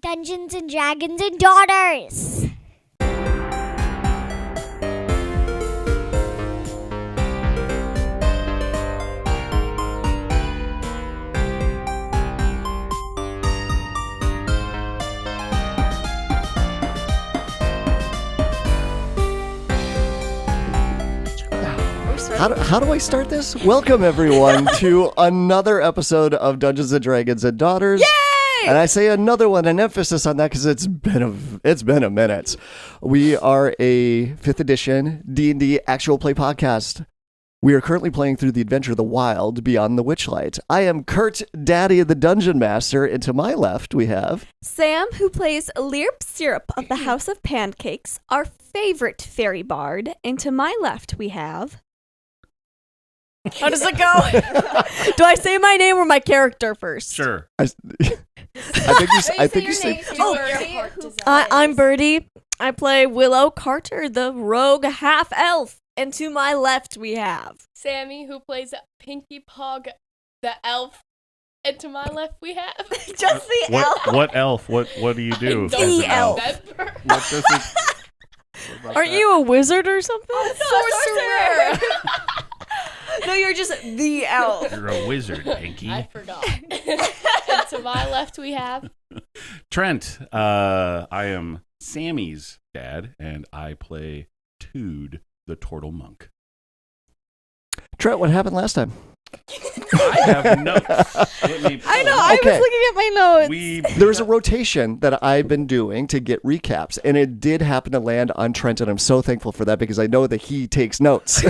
Dungeons and Dragons and Daughters. How do I start this? Welcome, everyone, to another episode of Dungeons and Dragons and Daughters. Yay! And I say another one, an emphasis on that because it's been a minute. We are a 5th edition D&D actual play podcast. We are currently playing through the adventure of the Wild Beyond the Witchlight. I am Kurt, Daddy the Dungeon Master, and to my left we have Sam, who plays Lirp Syrup of the House of Pancakes, our favorite fairy bard. And to my left we have... How does it go? Do I say my name or my character first? Sure. I think you say. I'm Birdie. I play Willow Carter, the rogue half-elf. And to my left we have... Sammy, who plays Pinky Pog, the elf. And to my left we have... Just the elf. What elf? What do you do? The elf. What does it... Aren't you a wizard or something? Sorcerer! No, you're just the elf. You're a wizard, Pinky. I forgot. And to my left we have... Trent. I am Sammy's dad, and I play Tood, the turtle monk. Trent, what happened last time? I have notes. I know. I was looking at my notes. There's a rotation that I've been doing to get recaps, and it did happen to land on Trent, and I'm so thankful for that because I know that he takes notes. I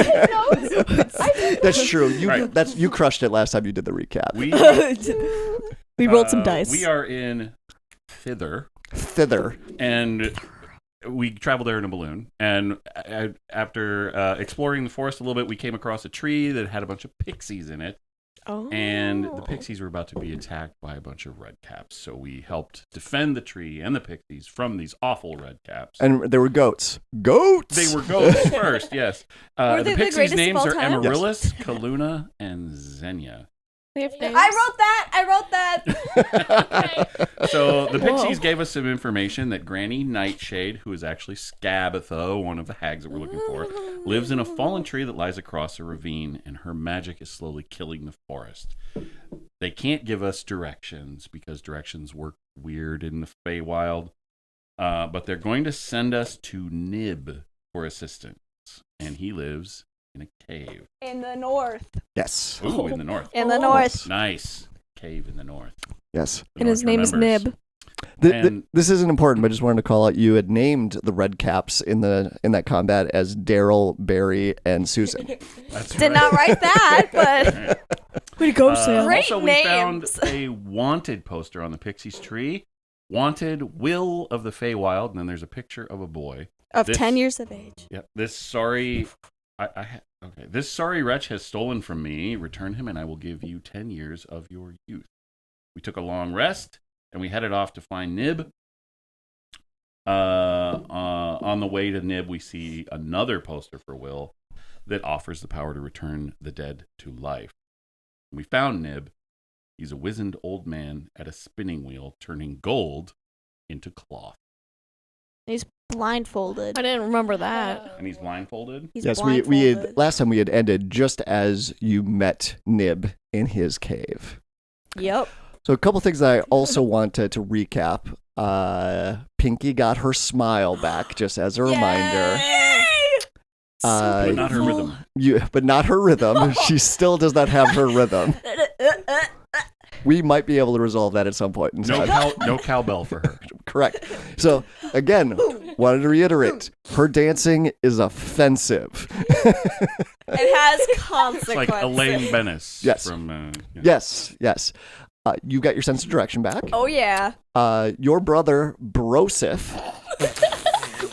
take notes. That's true. Right. You crushed it last time you did the recap. We rolled some dice. We are in Thither, and we traveled there in a balloon. And after exploring the forest a little bit, we came across a tree that had a bunch of pixies in it. Oh. And the pixies were about to be attacked by a bunch of redcaps. So we helped defend the tree and the pixies from these awful redcaps. And there were goats. Goats! They were goats first, yes. Were The they the pixies' greatest names of are all time? Amaryllis, Kaluna, and Xenia. I wrote that. So the pixies gave us some information that Granny Nightshade, who is actually Skabatha, one of the hags that we're looking for, lives in a fallen tree that lies across a ravine, and her magic is slowly killing the forest. They can't give us directions because directions work weird in the Feywild, but they're going to send us to Nib for assistance, and he lives in a cave. In the north. Yes. Ooh, in the north. In the north. Nice. Cave in the north. Yes. And his name is Nib. This isn't important, but I just wanted to call out you had named the red caps in that combat as Daryl, Barry, and Susan. That's Did right. not write that, but... Way to go, Sam. Great Also, we names. found a wanted poster on the Pixies tree. Wanted, Will of the Feywild, and then there's a picture of a boy. Of 10 years of age. Yep. This sorry... Okay. This sorry wretch has stolen from me. Return him, and I will give you 10 years of your youth. We took a long rest, and we headed off to find Nib. On the way to Nib, we see another poster for Will that offers the power to return the dead to life. We found Nib. He's a wizened old man at a spinning wheel, turning gold into cloth. He's blindfolded. I didn't remember that. And he's blindfolded? He's Yes, blindfolded. we had last time we had ended just as you met Nib in his cave. Yep. So a couple things that I also wanted to recap. Pinky got her smile back, just as a reminder. But not her rhythm. But not her rhythm. She still does not have her rhythm. We might be able to resolve that at some point in time. No cowbell for her. Correct. So, again, wanted to reiterate, her dancing is offensive. It has consequences. It's like Elaine Bennis. Yes. From, Yes. You got your sense of direction back. Oh, yeah. Your brother, Broseph.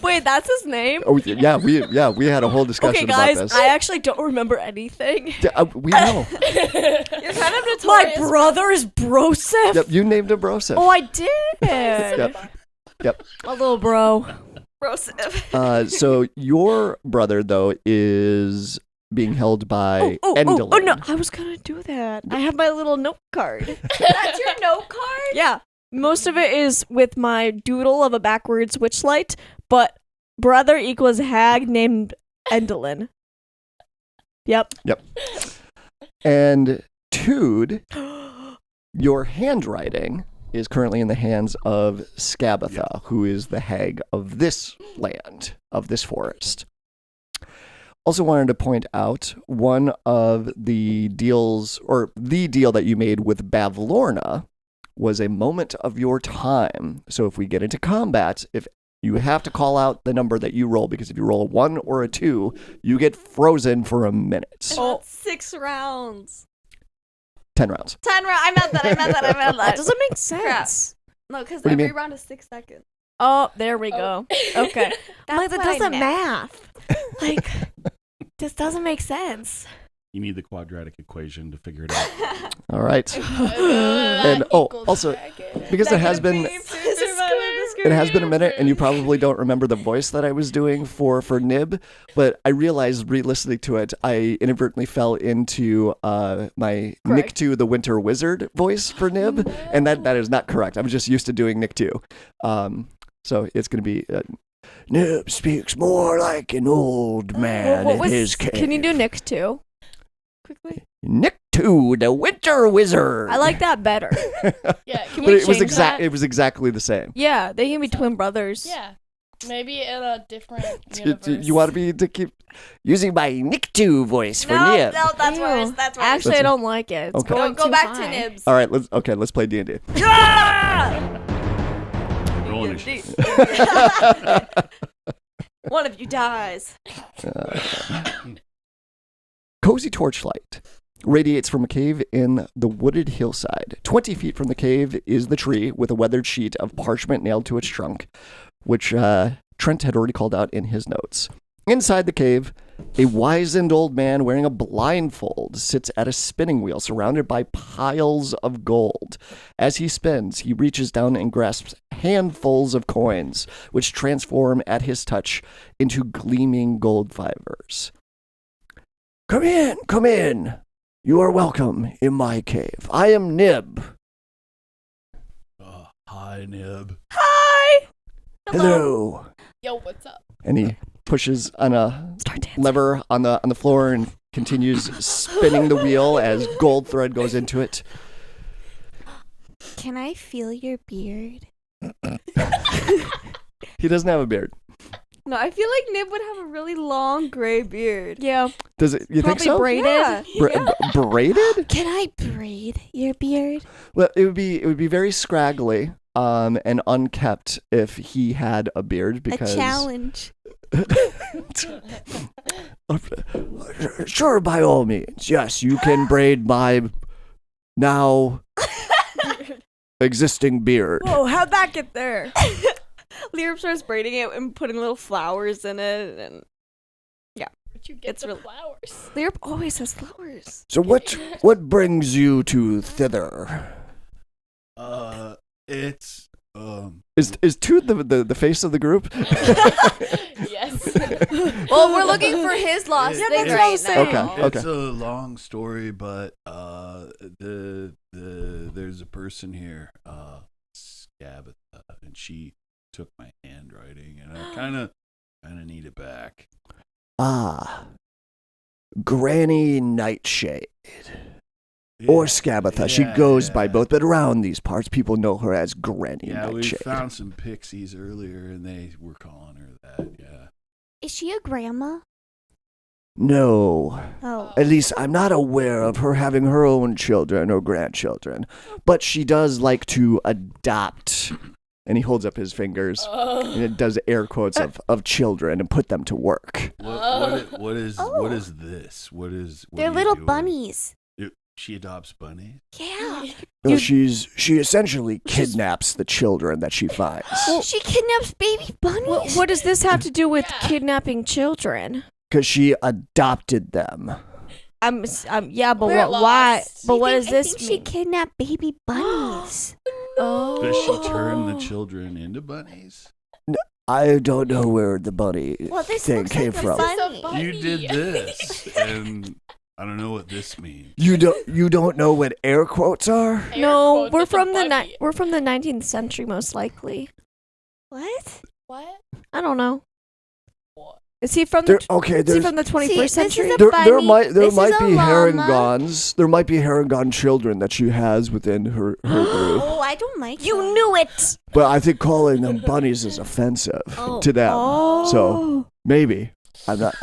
Wait, that's his name? Oh, yeah, we had a whole discussion Okay, guys, about this. I actually don't remember anything. We know. You're kind of notorious. My brother is Broseph? Yep, you named him Broseph. Oh, I did. Yep. My little bro. Broseph. So your brother, though, is being held by Endolin. Oh, no, I was going to do that. I have my little note card. That's your note card? Yeah. Most of it is with my doodle of a backwards witchlight, but brother equals hag named Endelin. Yep. And Tude, your handwriting is currently in the hands of Skabatha, who is the hag of this land, of this forest. Also wanted to point out one of the deals, or the deal that you made with Bavlorna was a moment of your time. So if we get into combat, if you have to call out the number that you roll, because if you roll a 1 or a 2, you get frozen for a minute. Oh, 6 rounds. 10 rounds. 10 rounds. I meant that. That doesn't make sense. No, because What do you every mean? round is 6 seconds. Oh, there we go. Okay. That's That what I doesn't meant. math. Like, this doesn't make sense. You need the quadratic equation to figure it out. All right. And also, because it has been a minute, and you probably don't remember the voice that I was doing for Nib, but I realized re-listening to it, I inadvertently fell into my Nick2 the Winter Wizard voice for Nib, and that is not correct. I'm just used to doing Nick2. So it's going to be Nib speaks more like an old man in his cave. Can you do Nick too? Quickly. Nick2 the Winter Wizard. I like that better. Yeah, Can But we it was change that? it was exactly the same. Yeah, they can be twin brothers. yeah. Maybe in a different universe. You want me to keep using my Nick2 voice for Nib? No, that's Ew. worse. That's worse. Actually, I don't like it. It's Okay. going Go too back to high. Nibs. All right, let's play D&D. Roll initiative. One of you dies. Cozy torchlight radiates from a cave in the wooded hillside. 20 feet from the cave is the tree with a weathered sheet of parchment nailed to its trunk, which Trent had already called out in his notes. Inside the cave, a wizened old man wearing a blindfold sits at a spinning wheel surrounded by piles of gold. As he spins, he reaches down and grasps handfuls of coins, which transform at his touch into gleaming gold fibers. Come in. You are welcome in my cave. I am Nib. Hi, Nib. Hi. Hello. Yo, what's up? And he pushes on a lever on the floor and continues spinning the wheel as gold thread goes into it. Can I feel your beard? He doesn't have a beard. No, I feel like Nib would have a really long gray beard. Yeah. Does it? You think Probably so? braided. Yeah. Braided? Can I braid your beard? Well, it would be very scraggly and unkept if he had a beard because A challenge. Sure, by all means. Yes, you can braid my now existing beard. Whoa, how'd that get there? Lyra starts braiding it and putting little flowers in it, and Where'd you get It's the really- flowers? Lyra always has flowers. So what brings you to thither? It's Is Toot the face of the group? Yes. Well, we're looking for his lost Yeah, thing that's right what now. Okay. It's a long story, but there's a person here, Skabatha, and she took my handwriting, and I kind of need it back. Ah, Granny Nightshade. Or Skabatha. She goes by both, but around these parts, people know her as Granny Yeah, we Nightshade. found some pixies earlier, and they were calling her that. Yeah. Is she a grandma? No. Oh. At least I'm not aware of her having her own children or grandchildren. But she does like to adopt. And he holds up his fingers and it does air quotes of children and put them to work. What is this? What They're are you little doing? bunnies. She adopts bunnies. Yeah. No, she essentially kidnaps the children that she finds. She kidnaps baby bunnies. What does this have to do with Yeah. kidnapping children? Because she adopted them. Yeah, but We're why? lost. But what I does think this she mean? kidnapped baby bunnies. Oh. Does she turn the children into bunnies? I don't know where the bunny Well, this thing looks came like a from. bunny. Bunny. You did this, and I don't know what this means. You don't know what air quotes are? Air No, quotes, we're it's a from the bunny. we're from the 19th century, most likely. What? What? I don't know. What? Is he from There, the okay, is he there's from the 21st this is century? a there bunny. might This is be a llama. herringons. There might be herringon children that she has within her group. Oh, I don't like You them. knew it. But I think calling them bunnies is offensive to them. Oh. So maybe I'm not.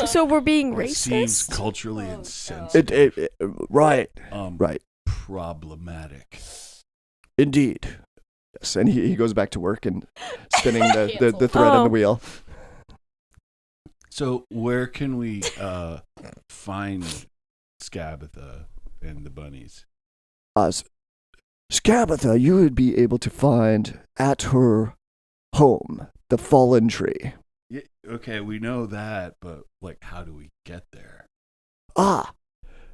So we're being It seems racist. culturally insensitive. Right, right, Problematic. indeed. Yes, and he goes back to work and spinning the Canceled. thread on Oh. the wheel. So where can we find Skabatha and the bunnies? Skabatha, you would be able to find at her home, the fallen tree. Yeah, okay, we know that, but like, how do we get there? Ah,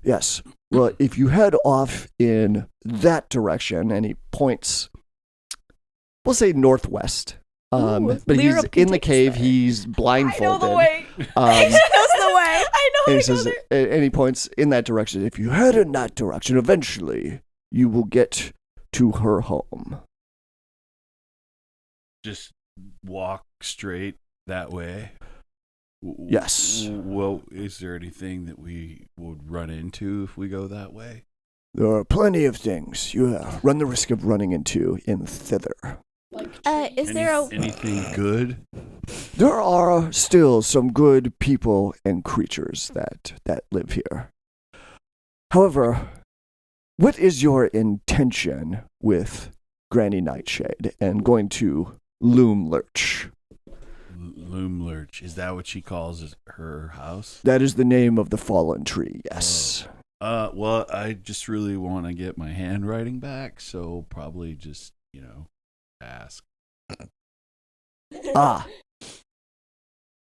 yes. Well, if you head off in that direction, and he points, we'll say northwest. Ooh, But he's Lyra can in the take us cave. there. He's blindfolded. I know the way. Um, She knows the way. I know and he how to go says, there. and he points in that direction. If you head in that direction, eventually you will get to her home. Just walk straight that way? Yes. Well, is there anything that we would run into if we go that way? There are plenty of things you run the risk of running into in thither. Like Is there a anything good? There are still some good people and creatures that live here. However, what is your intention with Granny Nightshade and going to Loom Lurch? Loom Lurch. Is that what she calls her house? That is the name of the fallen tree, yes. Well, I just really want to get my handwriting back, so probably just, ask. Ah.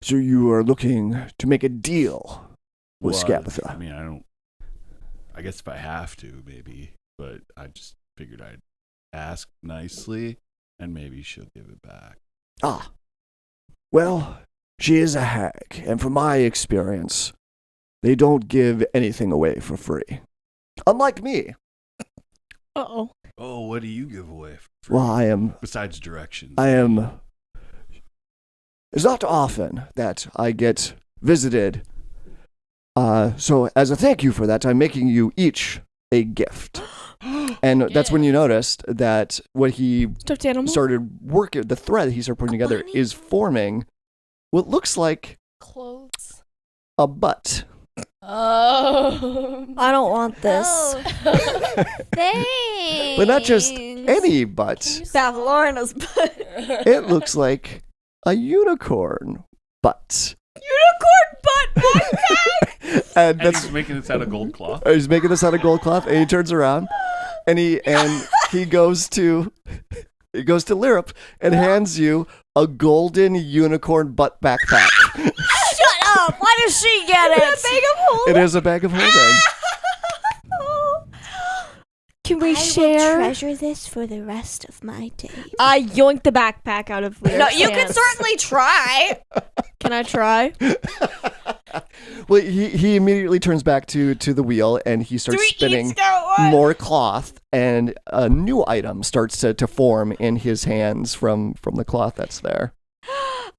So you are looking to make a deal with Well, Skabatha. I mean, I guess if I have to, maybe, but I just figured I'd ask nicely, and maybe she'll give it back. Ah. Well, she is a hag, and from my experience, they don't give anything away for free. Unlike me. Uh-oh. Oh, what do you give away for free? Well, Besides directions. It's not often that I get visited. So as a thank you for that, I'm making you each a gift. And that's when you noticed that what he Stuffed animal? started working, the thread he started putting together bunny? is forming what looks like clothes. a butt. Oh. I don't want this. Oh, thanks. But not just any butt. Beth Lorna's butt. It looks like a unicorn butt. Unicorn butt backpack! And And that's he's making this out of gold cloth. he's making this out of gold cloth, and he turns around, and he goes to Lirip and hands you a golden unicorn butt backpack. Shut up! Why does she get it? It is a bag of holding. Can we I share? will treasure this for the rest of my days. I yoinked the backpack out of Lyric's No, you can hands. certainly try. Can I try? Well, he immediately turns back to the wheel, and he starts spinning more cloth, and a new item starts to form in his hands from the cloth that's there.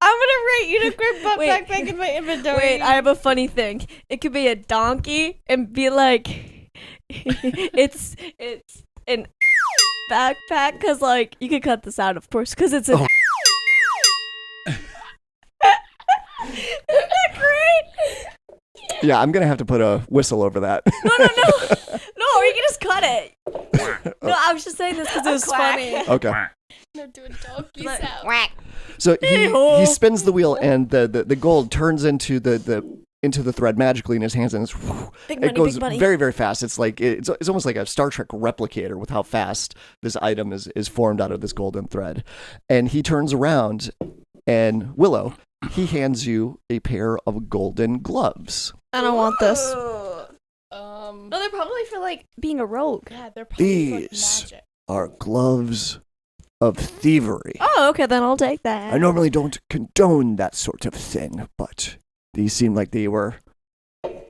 I'm gonna write unicorn butt Wait. backpack in my inventory. Wait, I have a funny thing. It could be a donkey and be like, it's an backpack, because like you could cut this out, of course, because it's a. Oh. Isn't that great? Yeah, I'm gonna have to put a whistle over that. No, we can just cut it. No, I was just saying this because it was Quack. funny. Okay. No, do a donkey Like, sound. So Hey-ho. he spins the wheel, and the gold turns into the thread magically in his hands, and it goes very, very fast. It's like it's almost like a Star Trek replicator with how fast this item is formed out of this golden thread. And he turns around, and Willow, he hands you a pair of golden gloves. I don't want this. Um, No, they're probably for like being a rogue. yeah, they're probably for, like, These magic. are gloves of thievery. Oh, okay, then I'll take that. I normally don't condone that sort of thing, but these seem like they were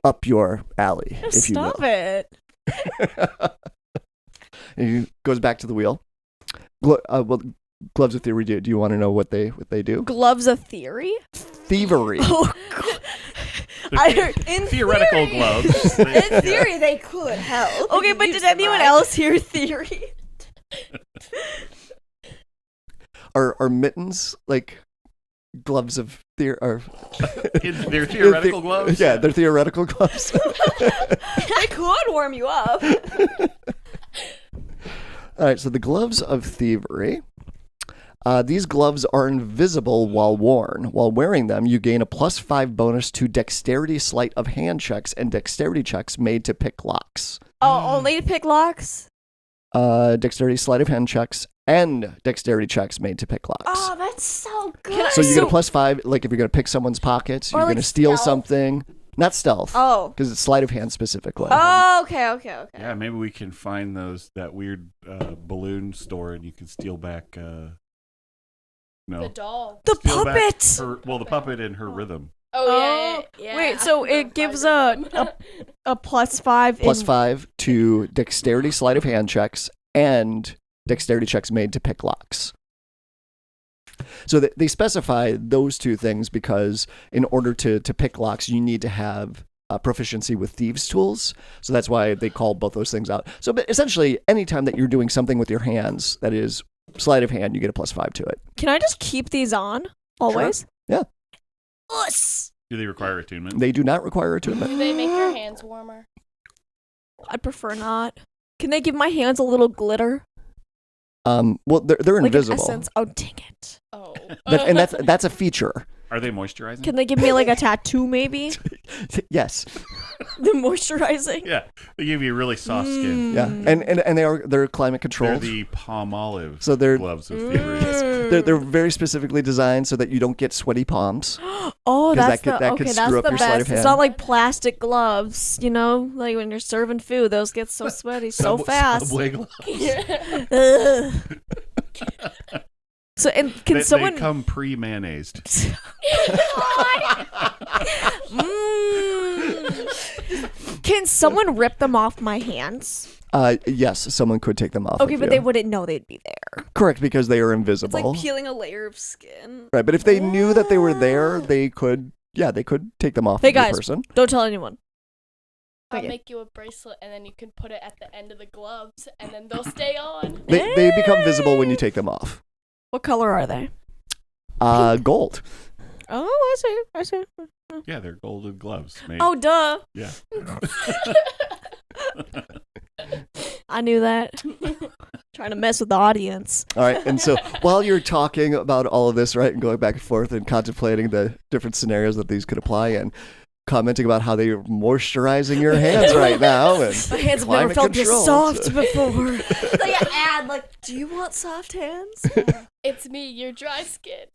up your alley, if you will. Stop it. And he goes back to the wheel. Gloves of Theory, do you want to know what they do? Gloves of theory? Thievery. Oh, I heard in Theoretical theory. gloves. In theory, they could help. Okay, if but you did use them anyone right. else hear theory? Are mittens like gloves of theory? They're theoretical gloves? Yeah, they're theoretical gloves. I could warm you up. All right, so the Gloves of Thievery. These gloves are invisible while worn. While wearing them, you gain a +5 bonus to dexterity sleight of hand checks and dexterity checks made to pick locks. Oh, only to pick locks? Dexterity sleight of hand checks and dexterity checks made to pick locks. Oh, that's so good. So you get a +5, like if you're going to pick someone's pockets, Or you're like going to steal stealth. something. Not stealth, Oh. because it's sleight of hand specifically. Oh, okay. Yeah, maybe we can find that weird balloon store and you can steal back. The No. doll. The Steal back puppet! the puppet and her rhythm. Oh, yeah. Wait, so it gives a +5 in... +5 to dexterity sleight of hand checks and dexterity checks made to pick locks. So they specify those two things because in order to pick locks, you need to have proficiency with thieves' tools. So that's why they call both those things out. So but essentially, anytime that you're doing something with your hands that is sleight of hand, you get a +5 to it. Can I just keep these on always? Yeah. Us. Do they require attunement? They do not require attunement. Do they make your hands warmer? I'd prefer not. Can they give my hands a little glitter? Well, they're Like invisible. an essence? Oh, dang it. Oh. And that's a feature. Are they moisturizing? Can they give me like a tattoo maybe? Yes. The moisturizing? Yeah, they give you really soft skin. Yeah. And they're climate They're controlled. the palm olive So they're- gloves of thievery. They're very specifically designed so that you don't get sweaty palms. Oh, 'Cause that's that could- the that could okay. That's screw up the your sleight of best. It's hand. not like plastic gloves, you know, like when you're serving food, those get so sweaty so fast. Subway gloves. Ugh. So, and can They someone come pre-mayonnaised. Can someone rip them off my hands? Yes, someone could take them off. Okay, of but you. they wouldn't know they'd be there. Correct, because they are It's invisible. like peeling a layer of skin. Right, but if they knew that they were there, they could take them off Hey of the guys, person. don't tell anyone. I'll Okay. make you a bracelet and then you can put it at the end of the gloves and then they'll stay on. They become visible when you take them off. What color are they? Gold. Oh, I see. Yeah, they're golden gloves. Made. Oh, duh. Yeah. I knew that. Trying to mess with the audience. All right, and so while you're talking about all of this, right, and going back and forth and contemplating the different scenarios that these could apply in, commenting about how they're moisturizing your hands right now, and My hands have never climate felt this control, soft so- before. like an ad, like, do you want soft hands? It's me, your dry skin.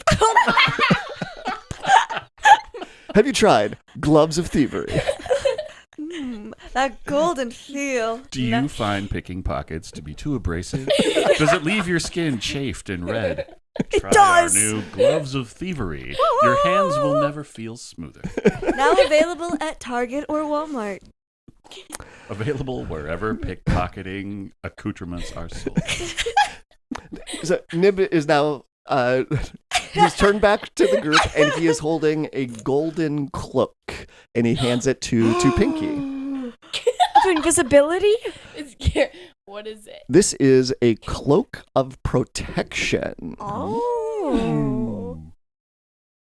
Have you tried Gloves of Thievery? That golden feel. Do you find picking pockets to be too abrasive? Does it leave your skin chafed and red? Try does. our new Gloves of Thievery. Your hands will never feel smoother. Now available at Target or Walmart. Available wherever pickpocketing accoutrements are sold. So Nib is now he's turned back to the group and he is holding a golden cloak and he hands it to Pinky. Of invisibility? What is it? This is a cloak of protection. Oh.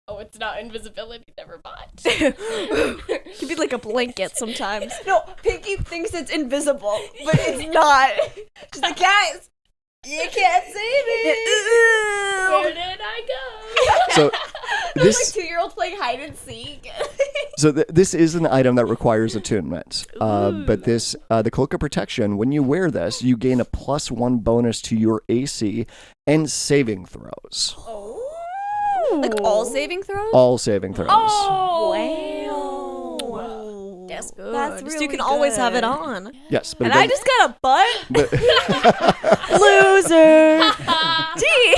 Oh, it's not invisibility. Never mind. It could be like a blanket sometimes. No, Pinky thinks it's invisible, but it's not. She's like, guys, you can't see me. Where did I go? So This like 2-year-old playing hide and seek. this is an item that requires attunement. But this the cloak of protection, when you wear this, you gain a +1 bonus to your AC and saving throws. Like all saving throws? All saving throws. Oh, wow. That's good. That's Just really you can always have it good. on. Yes, but And it I doesn't- just got a butt? but- Loser. Gee.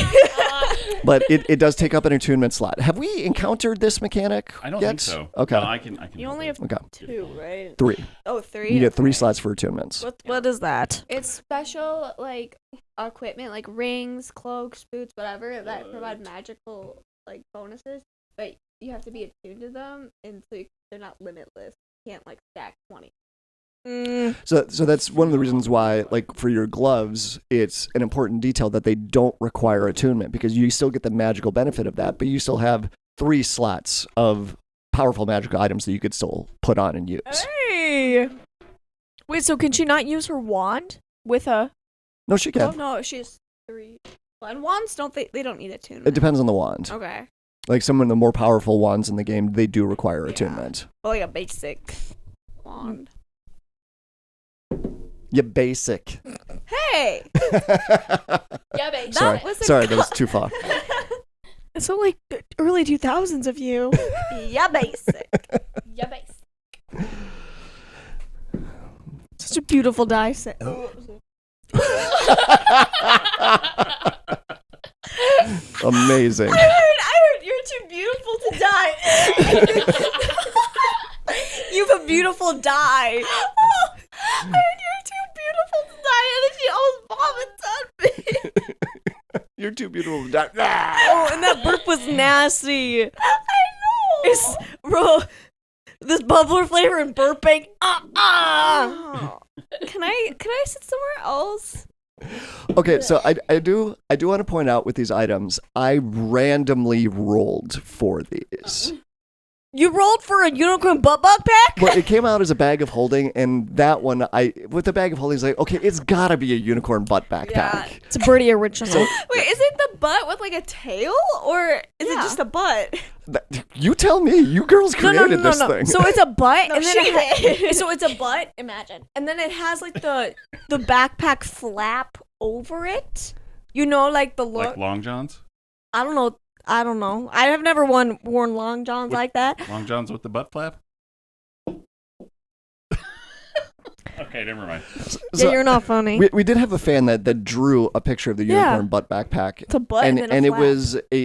but it does take up an attunement slot. Have we encountered this mechanic I don't yet? think so. Okay. No, I can You help only it. have Okay. 2, right? 3. Oh, 3. You get 3 slots for attunements. What is that? It's special like equipment, like rings, cloaks, boots, whatever that provide magical like bonuses, but you have to be attuned to them, and so they're not limitless. You can't like stack 20. So that's one of the reasons why, like, for your gloves, it's an important detail that they don't require attunement, because you still get the magical benefit of that, but you still have 3 slots of powerful magical items that you could still put on and use. Hey. Wait, so can she not use her wand with a? No, she Oh can. no, she's 3. And wands they don't need attunement. It depends on the wand. Okay. Like some of the more powerful wands in the game, they do require attunement. Well, like a basic wand. You basic. Hey. Yeah, babe. Sorry, sorry, that was too far. It's so like the early 2000s of you. Yeah, basic. Yeah, babe. Such a beautiful die set. Amazing. I heard you're too beautiful to die. You have a beautiful die. I heard you're too beautiful to die, and then she almost vomits on me. You're too beautiful to die. Oh, and that burp was nasty. I know. It's bro, this bubbler flavor and burping. Oh. Can I sit somewhere else? Okay, so I do want to point out with these items, I randomly rolled for these. You rolled for a unicorn butt backpack? Well, it came out as a bag of holding, and that one, with the bag of holding, is like, okay, it's gotta be a unicorn butt backpack. Yeah. It's a birdie original. Wait, is it the butt with like a tail, or is it just a butt? You tell me. You girls created this thing. So it's a butt, No, and then she did. so it's a butt. Imagine, and then it has like the backpack flap over it. You know, like the look. Like Long Johns? I don't know. I have never worn long johns like that. Long Johns with the butt flap? Okay, never mind. Yeah, you're not funny. we did have a fan that drew a picture of the unicorn butt backpack. It's a butt and and, then a and it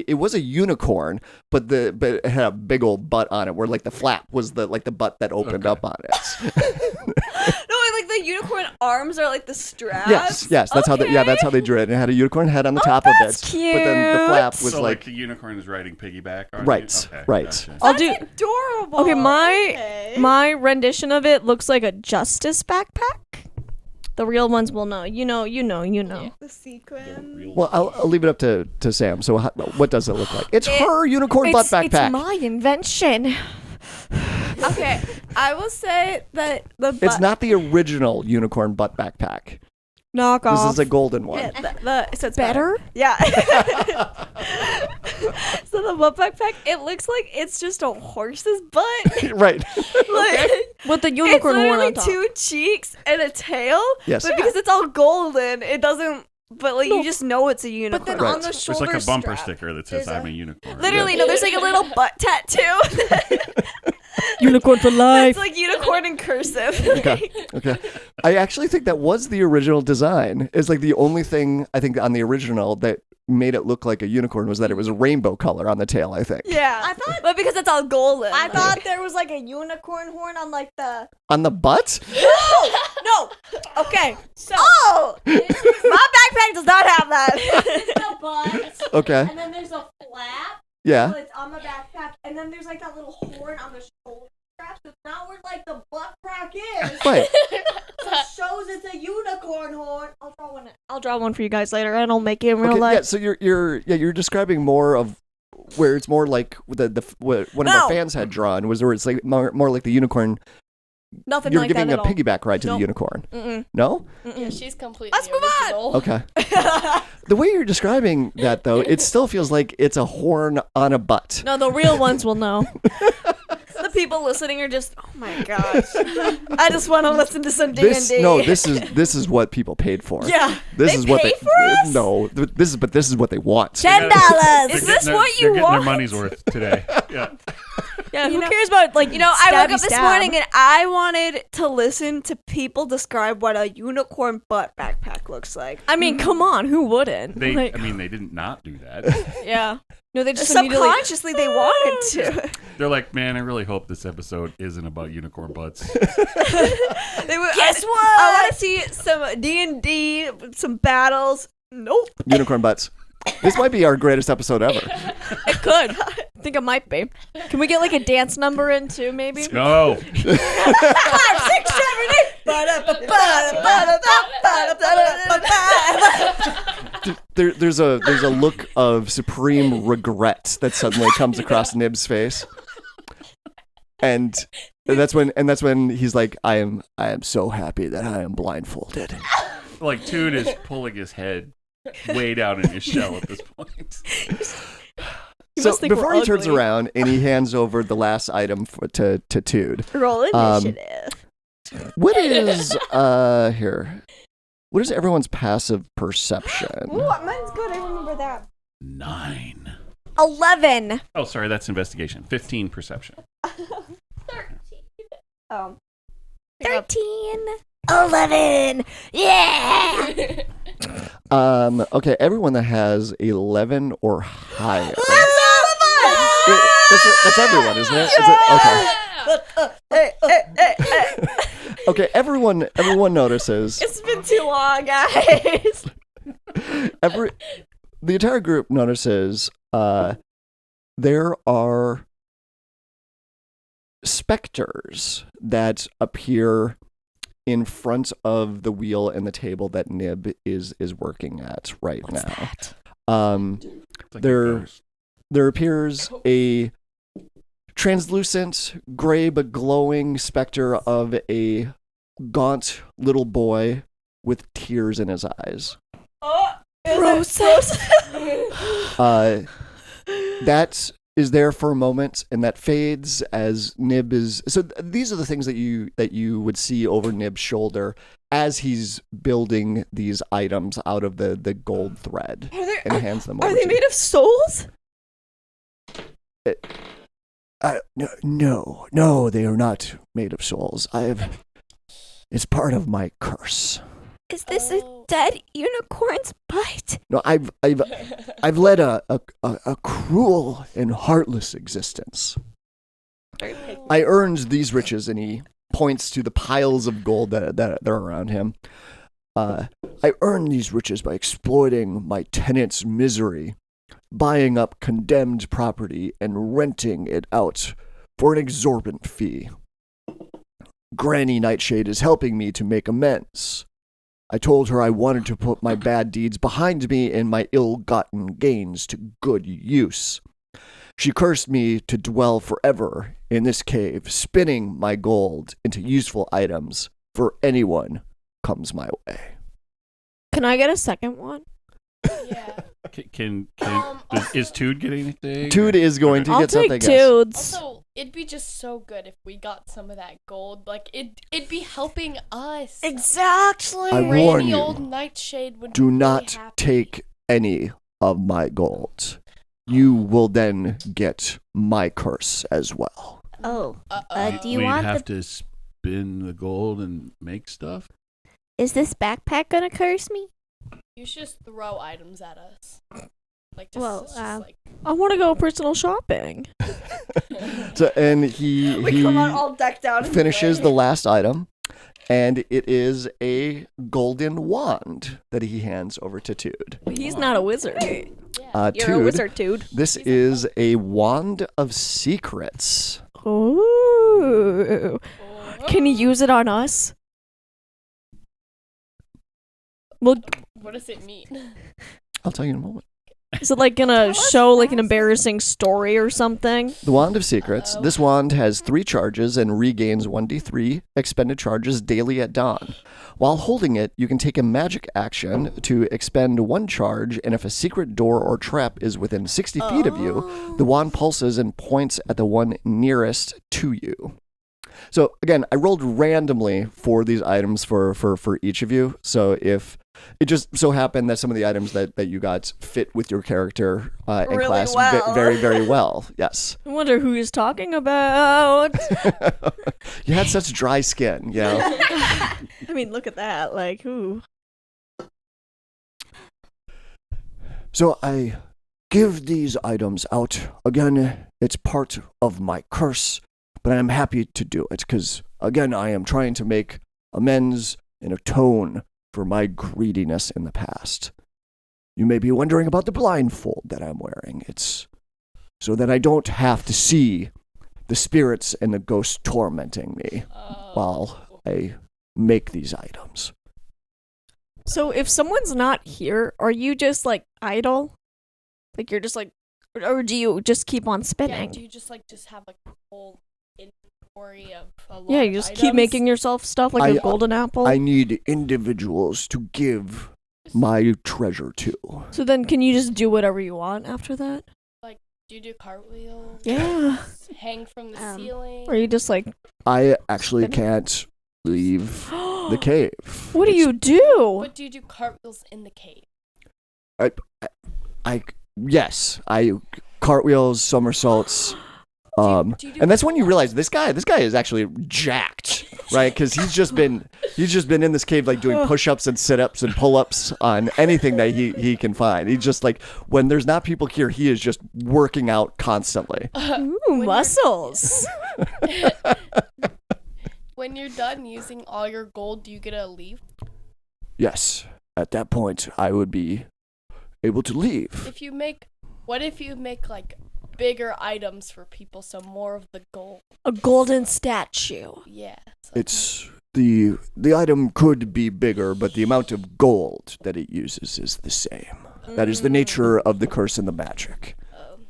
flap. was a unicorn, but it had a big old butt on it, where like the flap was the butt that opened up on it. No, like the unicorn arms are like the straps. Yes, that's how that's how they drew it. And it had a unicorn head on the top of it, that's but then the flap was So like the unicorn is riding piggyback on Right, you? Okay, right. gotcha. I'll do. Adorable. Okay, Okay. my rendition of it looks like a justice backpack. The real ones will know. You know. The sequin. Real- Well, I'll leave it up to Sam. So what does it look like? It's her unicorn butt backpack. It's my invention. Okay, I will say that the butt. It's not the original unicorn butt backpack. Knock This off. is a golden one. Yeah, so it's Better? Yeah. So the butt backpack, it looks like it's just a horse's butt. Right. Like, With the it's unicorn horn literally on top. 2 cheeks and a tail. Yes. But because it's all golden, it doesn't. But like No. you just know it's a unicorn. But then Right. on the There's shoulder like a bumper strap, sticker that says, there's I'm a- a unicorn. literally, no, there's like a little butt tattoo. Unicorn for life. It's like unicorn in cursive. Okay. I actually think that was the original design. It's like the only thing I think on the original that made it look like a unicorn was that it was a rainbow color on the tail, I think. Yeah, I thought- but because it's all golden. I thought there was like a unicorn horn on like the. On the butt? No. Okay. So Oh, my backpack does not have that. it's the butt, Okay. and then there's a flap. Yeah. So it's on the backpack, and then there's like that little horn on the shoulder strap. So it's not where like the butt crack is. Right. So it shows it's a unicorn horn. I'll draw one for you guys later, and I'll make it in real Okay, life. yeah, so you're describing more of where it's more like what one of No. our fans had drawn was where it's like more like the unicorn. Nothing You're like giving that a at all. piggyback ride to the Nope. unicorn. Mm-mm. No? Yeah, she's completely Let's move on. original. Okay. The way you're describing that though, it still feels like it's a horn on a butt. No, the real ones will know. The people listening are just, oh my gosh, I just want to listen to some D&D. This is what people paid for. Yeah. This They is what pay they for us? No, this is what they want. $10. Is this what they're you getting want? their money's worth today. Yeah. Yeah, who cares about, like, I woke up this stabby-stab? morning and I wanted to listen to people describe what a unicorn butt backpack looks like. I mean, come on, who wouldn't? They Like, they didn't not do that. yeah. No, they just immediately... Subconsciously, they wanted to. They're like, man, I really hope this episode isn't about unicorn butts. They were, Guess what? I want to see some D&D, some battles. Nope. Unicorn butts. This might be our greatest episode ever. It could. I think it might be. Can we get, like, a dance number in, too, maybe? No. 5, 6, 7, 8. There's a look of supreme regret that suddenly comes across Nib's face, and that's when he's like, I am so happy that I am blindfolded. Like, Toon is pulling his head way down in his shell at this point. You So must think before we're he turns ugly. around and he hands over the last item to Tude. Roll initiative. What is here? What is everyone's passive perception? Ooh, mine's good. I remember that. 9. 11. Oh, sorry, that's investigation. 15 perception. 13. 11. Yeah. Okay, everyone that has 11 or higher. Wait, that's everyone, isn't it? Okay. Okay, everyone notices. It's been too long, guys. The entire group notices there are specters that appear in front of the wheel and the table that Nib is working at right now. It's like a There ghost. appears a translucent, gray but glowing specter of a gaunt little boy with tears in his eyes. Gross. That is there for a moment, and that fades as Nib is. So these are the things that you would see over Nib's shoulder as he's building these items out of the gold thread and hands them over. Are they to made of souls? No, they are not made of souls. It's part of my curse. Is this a dead unicorn's butt? No, I've led a cruel and heartless existence. I earned these riches, and he points to the piles of gold that are around him. I earned these riches by exploiting my tenants' misery, buying up condemned property and renting it out for an exorbitant fee. Granny Nightshade is helping me to make amends. I told her I wanted to put my bad deeds behind me and my ill-gotten gains to good use. She cursed me to dwell forever in this cave, spinning my gold into useful items for anyone comes my way. Can I get a second one? Yeah. Is Tood getting anything? Tood is going to I'll get something. take Yes. Toods. Also, it'd be just so good if we got some of that gold. Like, it'd be helping us. Exactly. I warn Granny you, old Nightshade would do be not really happy. take any of my gold. You will then get my curse as well. Oh. Uh-oh. Do you We'd want have the... to spin the gold and make stuff? Is this backpack gonna curse me? You should just throw items at us. Like, just, Well, it's just like, I want to go personal shopping. So, and he come on all decked out. in finishes gray. the last item, and it is a golden wand that he hands over to Tude. He's not a wizard. yeah. You're a Tude, wizard, dude. this is a wand of secrets. Ooh. Can you use it on us? Well, What does it mean? I'll tell you in a moment. Is it like gonna show like an embarrassing story or something? The Wand of Secrets. This wand has 3 charges and regains 1d3 expended charges daily at dawn. While holding it, you can take a magic action to expend 1 charge, and if a secret door or trap is within 60 feet of you, the wand pulses and points at the one nearest to you. So again, I rolled randomly for these items for each of you. So if it just so happened that some of the items that you got fit with your character and Really class well. very, very well. Yes. I wonder who he's talking about. You had such dry skin, you know. I mean, look at that. Like, who? So I give these items out. Again, it's part of my curse, but I'm happy to do it because, again, I am trying to make amends and atone for my greediness in the past. You may be wondering about the blindfold that I'm wearing. It's so that I don't have to see the spirits and the ghosts tormenting me while I make these items. So if someone's not here, are you just like idle? Like you're just like, or do you just keep on Yeah, spinning? do you just have like a whole inventory of a lot Yeah, you of just keep items? making yourself stuff like I- a golden apple. I need individuals to give my treasure to. So then can you just do whatever you want after that? Do you do cartwheels? Yeah. Hang from the ceiling? Or you just like, I actually Spinning? can't leave the cave. what do you do? But do you do cartwheels in the cave? Yes, I cartwheels, somersaults. Do you do And that's when you realize this guy is actually jacked, right? Because he's just been in this cave like doing push-ups and sit-ups and pull-ups on anything that he can find. He's just like, when there's not people here, he is just working out constantly. Ooh, muscles. When you're done using all your gold, do you get to leave? Yes, at that point, I would be able to leave. What if you make like bigger items for people, so more of the gold? A golden statue. Yeah. So It's the item could be bigger, but the amount of gold that it uses is the same. That is the nature of the curse and the magic.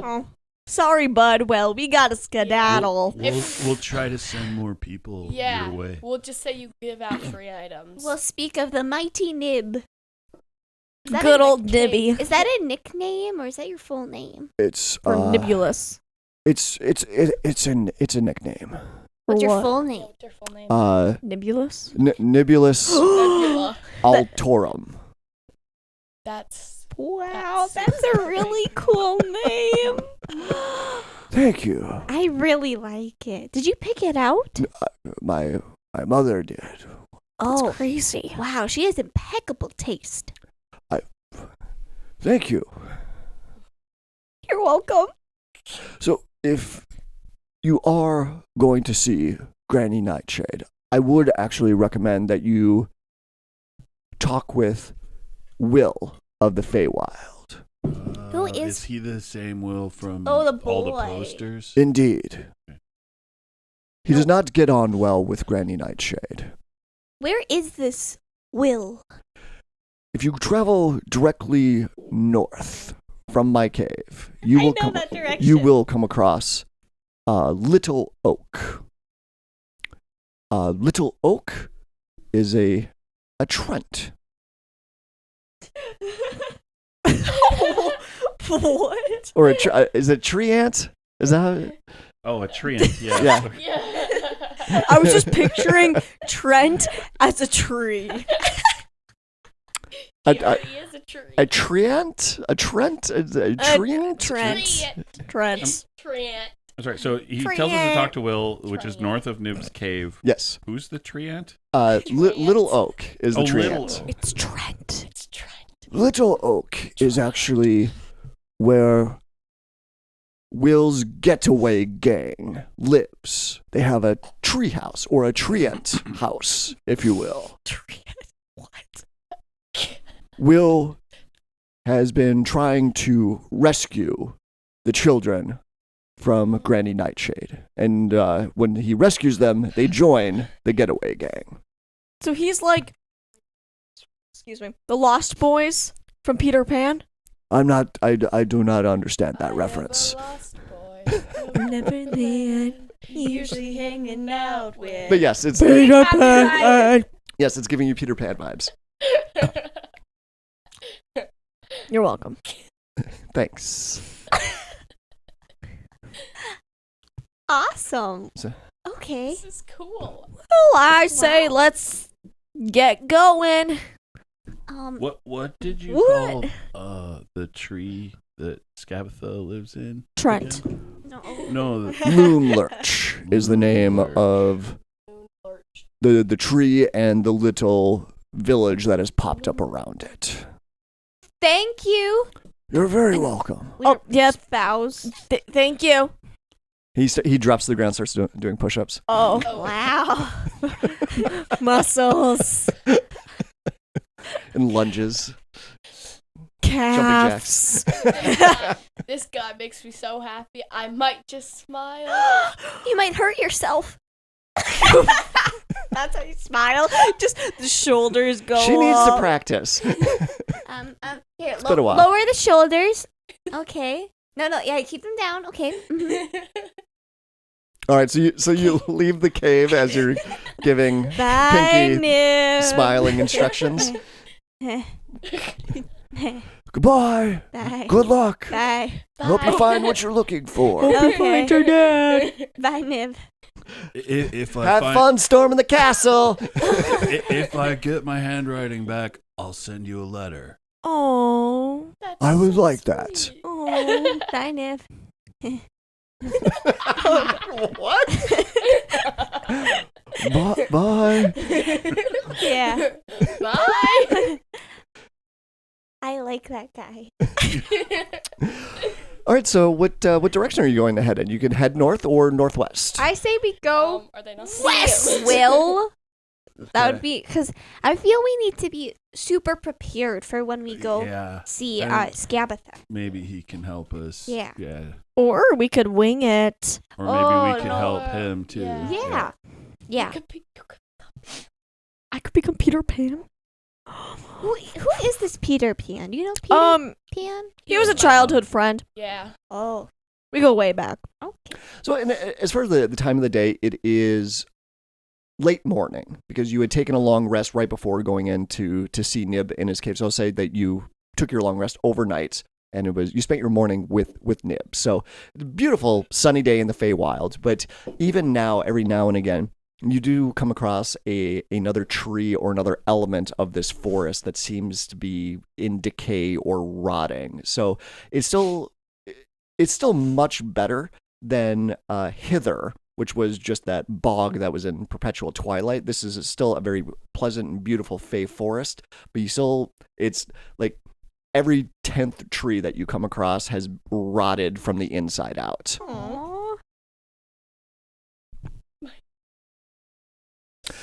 Oh. Sorry, bud. Well, we gotta skedaddle. We'll try to send more people yeah. your way. We'll just say you give out free items. We'll speak of the mighty Nib. Is that Good a old nickname? Nibby. Is that a nickname or is that your full name? It's Or Nibulus. it's a nickname. What's Or your what? full name? What's your full name? Nibulus? Nibulus Nebula. Altorum. That's Wow, that's a really cool name. Thank you. I really like it. Did you pick it out? My mother did. Oh, Crazy. wow, she has impeccable taste. Thank you. You're welcome. So, if you are going to see Granny Nightshade, I would actually recommend that you talk with Will of the Feywild. Who is- Is he the same Will from Oh, the all the boy. posters? Indeed. He does not get on well with Granny Nightshade. Where is this Will? If you travel directly north from my cave, you will come across Little Oak. Little Oak is a Trent. What? Or is it tree ant? Is that how Oh, a treant. Yeah. Yeah. yeah. I was just picturing Trent as a tree. He already is a tree. a treant? A Trent? A treant? Trent. Treant. That's right. So he tells us to talk to Will, which is north of Nib's cave. Yes. Who's the treant? Little Oak is the Oh, treant. Little Oak. It's Trent. It's Trent. Little Oak is actually where Will's getaway gang lives. They have a tree house, or a treant house, if you will. What? Will has been trying to rescue the children from Granny Nightshade. And when he rescues them, they join the getaway gang. So he's like, excuse me, the Lost Boys from Peter Pan? I'm not. I do not understand that I reference. am a lost boy. Neverland. Usually hanging out with. But yes, it's Peter Pan. yes, it's giving you Peter Pan vibes. You're welcome. Thanks. Awesome. So- Okay. This is cool. Well, I say let's get going. What did you What? call the tree that Skabatha lives in? Trent. No. No, Moon Lurch is the name of the tree and the little village that has popped up around it. Thank you. You're very welcome. Oh, yes. Vows. Thank you. He drops to the ground, starts doing push-ups. Oh, Wow. muscles, And lunges. calves. This guy makes me so happy. I might just smile. You might hurt yourself. That's how you smile. Just the shoulders go. She needs to up. practice. Here, been a while. lower the shoulders. Okay. No, yeah, keep them down. Okay. Mhm. All right, so you leave the cave as you're giving Bye, Pinky Nib. smiling instructions. Bye. Goodbye. Good luck. Bye. Hope you find what you're looking for. Okay. your dad. Bye, Nib. if I Have fun storming the castle. if I get my handwriting back, I'll send you a letter. Oh. That's I would so like that. sweet. Oh. Bye, Nib. What? Bye. Yeah. Bye. I like that guy. All right, so what direction are you going to head in? You can head north or northwest. I say we go Are they not west. Will. That would be because I feel we need to be super prepared for when we go Yeah, see and- Skabatha. maybe he can help us. Yeah. Yeah. Or we could wing it. Or maybe Oh, we could no. help him too. Yeah. Yeah. I could become Peter Pan. Who is this Peter Pan? Do you know Peter Pan? He was a childhood friend. Yeah. Oh. We go way back. Okay. So as far as the time of the day, it is late morning because you had taken a long rest right before going in to see Nib in his cave. So I'll say that you took your long rest overnight and you spent your morning with Nib. So beautiful sunny day in the Feywild. But even now, every now and again, you do come across another tree or another element of this forest that seems to be in decay or rotting. So it's still much better than Hither, which was just that bog that was in perpetual twilight. This is still a very pleasant and beautiful Fey forest, but it's like every 10th tree that you come across has rotted from the inside out. Aww.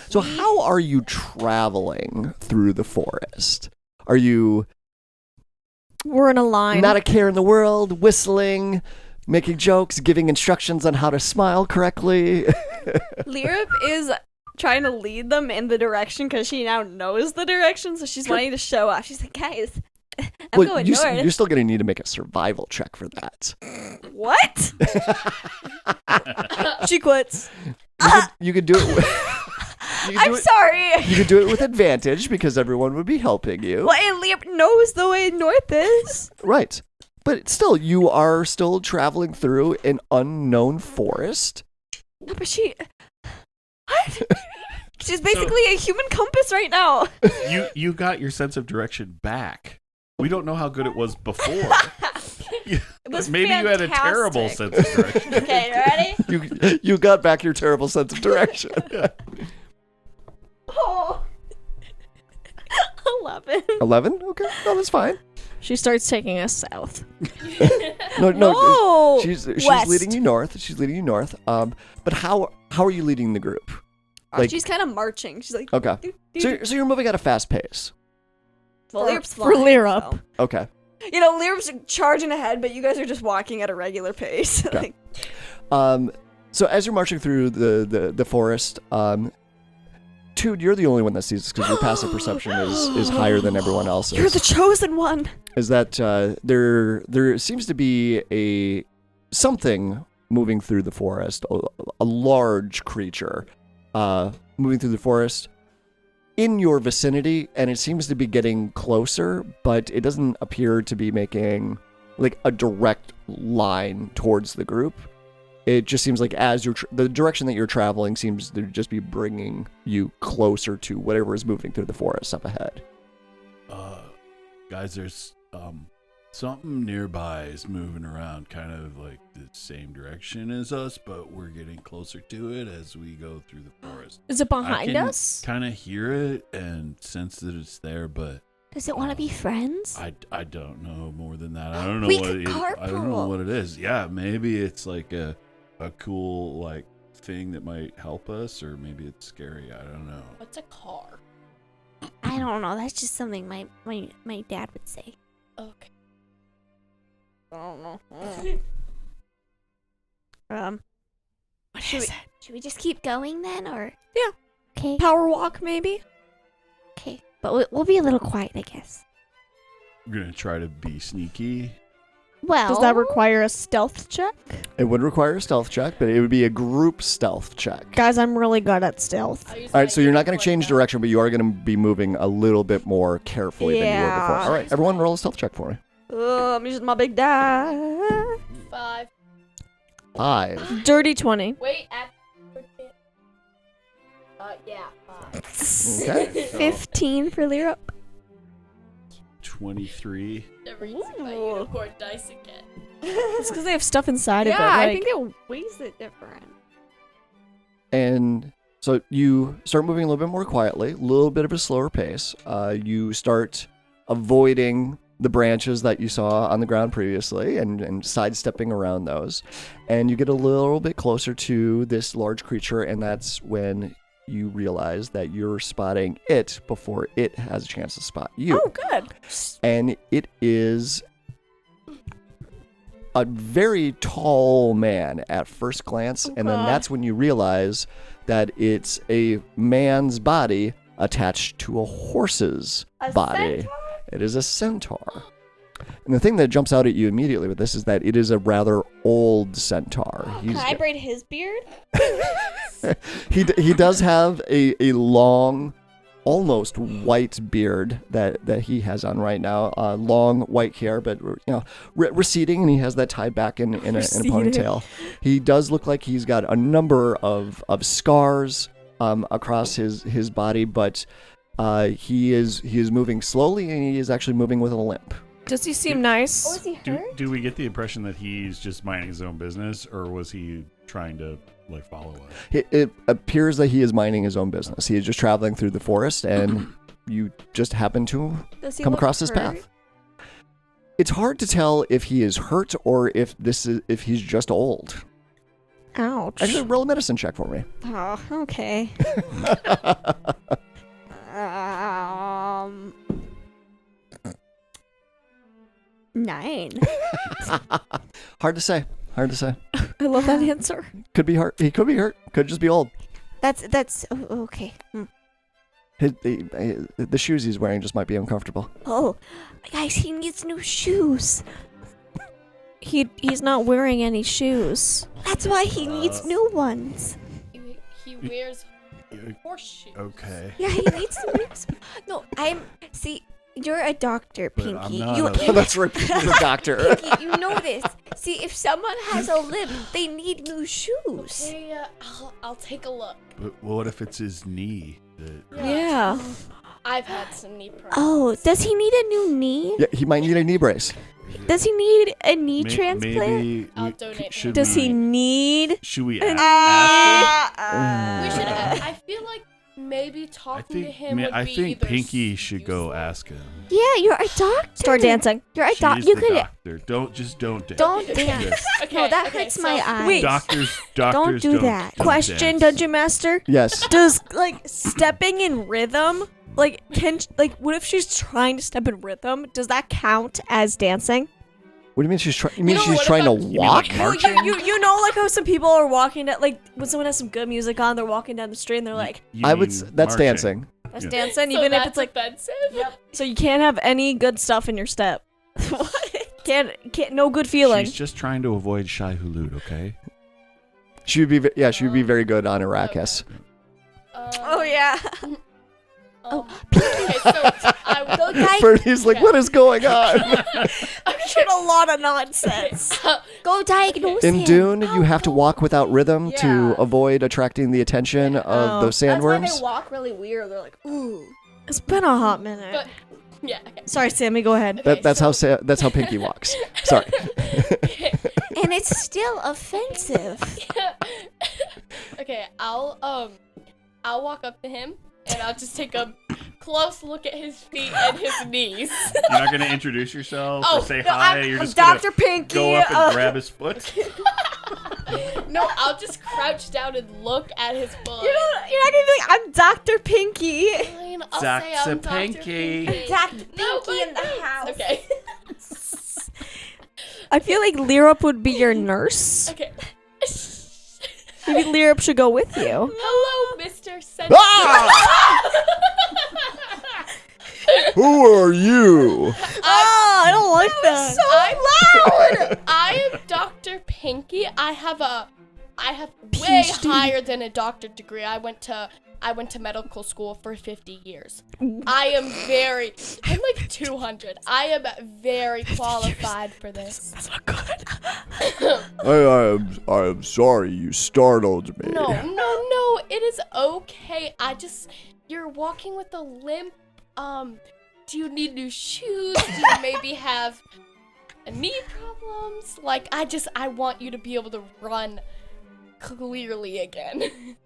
So how are you traveling through the forest? Are you We're in a line. not a care in the world, whistling, making jokes, giving instructions on how to smile correctly? Lirip is trying to lead them in the direction because she now knows the direction, so she's wanting to show off. She's like, guys, I'm going north. You're still going to need to make a survival check for that. What? She quits. You could do it. I'm sorry. You could do it with advantage because everyone would be helping you. Well, and Lirip knows the way north is. Right. But still, you are still traveling through an unknown forest. No, but she... What? She's basically a human compass right now. You got your sense of direction back. We don't know how good it was before. was Maybe you had a terrible fantastic. sense of direction. Okay, you ready? You got back your terrible sense of direction. Oh. 11. 11? Okay, no, that's fine. She starts taking us south. No, No, she's west. leading you north. She's leading you north. But how are you leading the group? Like- She's kind of marching. She's like, Okay, doo, doo, so doo. you're moving at a fast pace. Well, Lirip's for flying, Lirip. so. Okay. You know, Lirip's charging ahead, but you guys are just walking at a regular pace. Okay. Like, So as you're marching through the forest, Toot, you're the only one that sees this because your passive perception is higher than everyone else's. You're the chosen one. Is that there seems to be something moving through the forest, a large creature moving through the forest in your vicinity, and it seems to be getting closer, but it doesn't appear to be making like a direct line towards the group. It just seems like as the direction that you're traveling seems to just be bringing you closer to whatever is moving through the forest up ahead. Guys, there's something nearby is moving around kind of like the same direction as us, but we're getting closer to it as we go through the forest. Is it behind us? Kind of hear it and sense that it's there, but Does it want to be friends? I don't know more than that. I don't know We what could it is. I don't know carpool. what it is. Yeah, maybe it's like a cool like thing that might help us, or maybe it's scary. I don't know. What's a car? I don't know. That's just something my dad would say. Okay. I don't know. Should we just keep going then, or? Yeah. Okay. Power walk, maybe? Okay. But we'll be a little quiet, I guess. We're gonna try to be sneaky. Well. Does that require a stealth check? It would require a stealth check, but it would be a group stealth check. Guys, I'm really good at stealth. I'll use All my right, so you're not going unicorn to change die. direction, but you are going to be moving a little bit more carefully than you were before. Yeah. All right, everyone roll a stealth check for me. I'm using my big die. 5. 5. Dirty 20. Wait, yeah, 5. Okay. 15 for Lyra. 23. Never using my unicorn dice again. It's because they have stuff inside Yeah, of it. I like- think it weighs it different. And so you start moving a little bit more quietly, a little bit of a slower pace. You start avoiding the branches that you saw on the ground previously and sidestepping around those. And you get a little bit closer to this large creature, and that's when you realize that you're spotting it before it has a chance to spot you. Oh, good. And it is a very tall man at first glance, and then God. that's when you realize that it's a man's body attached to a horse's body. It is a centaur. And the thing that jumps out at you immediately with this is that it is a rather old centaur. Can I braid his beard? He does have a long, almost white beard that he has on right now. Long white hair, but receding, and he has that tied back in a ponytail. He does look like he's got a number of scars across his body, but he is moving slowly, and he is actually moving with a limp. Does he seem nice? Oh, is he hurt? Do we get the impression that he's just minding his own business, or was he trying to like follow us? It appears that he is minding his own business. He is just traveling through the forest, and you just happen to Does he come look across his hurt? path. It's hard to tell if he is hurt or if he's just old. Ouch. Actually, roll a medicine check for me. Oh, okay. 9. Hard to say. Hard to say. I love that answer. Could be hurt. He could be hurt. Could just be old. That's okay. The shoes he's wearing just might be uncomfortable. Oh, guys, he needs new shoes. He's not wearing any shoes. That's why he needs new ones. He wears horseshoes. Okay. Yeah, he needs new. No, see. You're a doctor, But Pinky. I'm not You That's right. He's a doctor. Pinky, you know this. See, if someone has a limp, they need new shoes. Okay, I'll take a look. But what if it's his knee? Yeah. I've had some knee problems. Oh, does he need a new knee? Yeah, he might need a knee brace. Does he need a knee transplant? Maybe I'll donate should Does he need? Should we a ask We should. him? I feel like maybe I talking to think him would I be think either Pinky should go useful- ask him. Yeah, you're a doctor. Start dancing. You're a She's doctor. You the could. doctor. Don't dance. Don't dance. Okay, No, that okay, hurts so- my eyes. Wait. Doctors Don't do that. don't Question, dance. Dungeon Master. Yes. Does stepping in rhythm, what if she's trying to step in rhythm? Does that count as dancing? What do you mean she's trying? You mean know, she's what trying to about- You mean, walk? like, marching? You know, like how some people are walking down, like when someone has some good music on, they're walking down the street and they're like, You I would. mean That's marching. dancing. that's Yeah. dancing, So even if that's it's like, offensive. so you can't have any good stuff in your step. Can't, no good feeling. She's just trying to avoid Shai Hulud, okay? She would be. Yeah, she would be very good on Arrakis. Oh yeah. Okay, so I will. Bertie's like, what is going on? I'm sure a lot of nonsense. Go diagnose In him. Dune, you have to walk without rhythm to Yeah. avoid attracting the attention of those That's why sandworms. they walk really weird. They're like, ooh. It's been a hot minute. But yeah. Okay. Sorry, Sammy, go ahead. Okay, That's how Pinky walks. Sorry. And it's still offensive. Okay, I'll walk up to him and I'll just take a close look at his feet and his knees. You're not gonna introduce yourself Oh, or say No, hi. I'm You're just Dr. gonna Pinky. go up and grab his foot. No, I'll just crouch down and look at his foot. You're not gonna be like, I'm Dr. Pinky. Fine, I'll say I'm Dr. Dr. Pinky. Pinky. Dr. No, Pinky in the but- house. Okay. I feel like Lyrup would be your nurse. Okay. Maybe Lyrup should go with you. Hello, Mr. Centaur. Ah! Who are you? Oh, I don't like that. I am Dr. Pinky. I have way PhD. higher than a doctorate degree. I went to medical school for 50 years. I'm like 200. I am very qualified for this. That's not good. I am sorry you startled me. No, it is okay. You're walking with a limp. Do you need new shoes? Do you maybe have knee problems? Like, I want you to be able to run clearly again.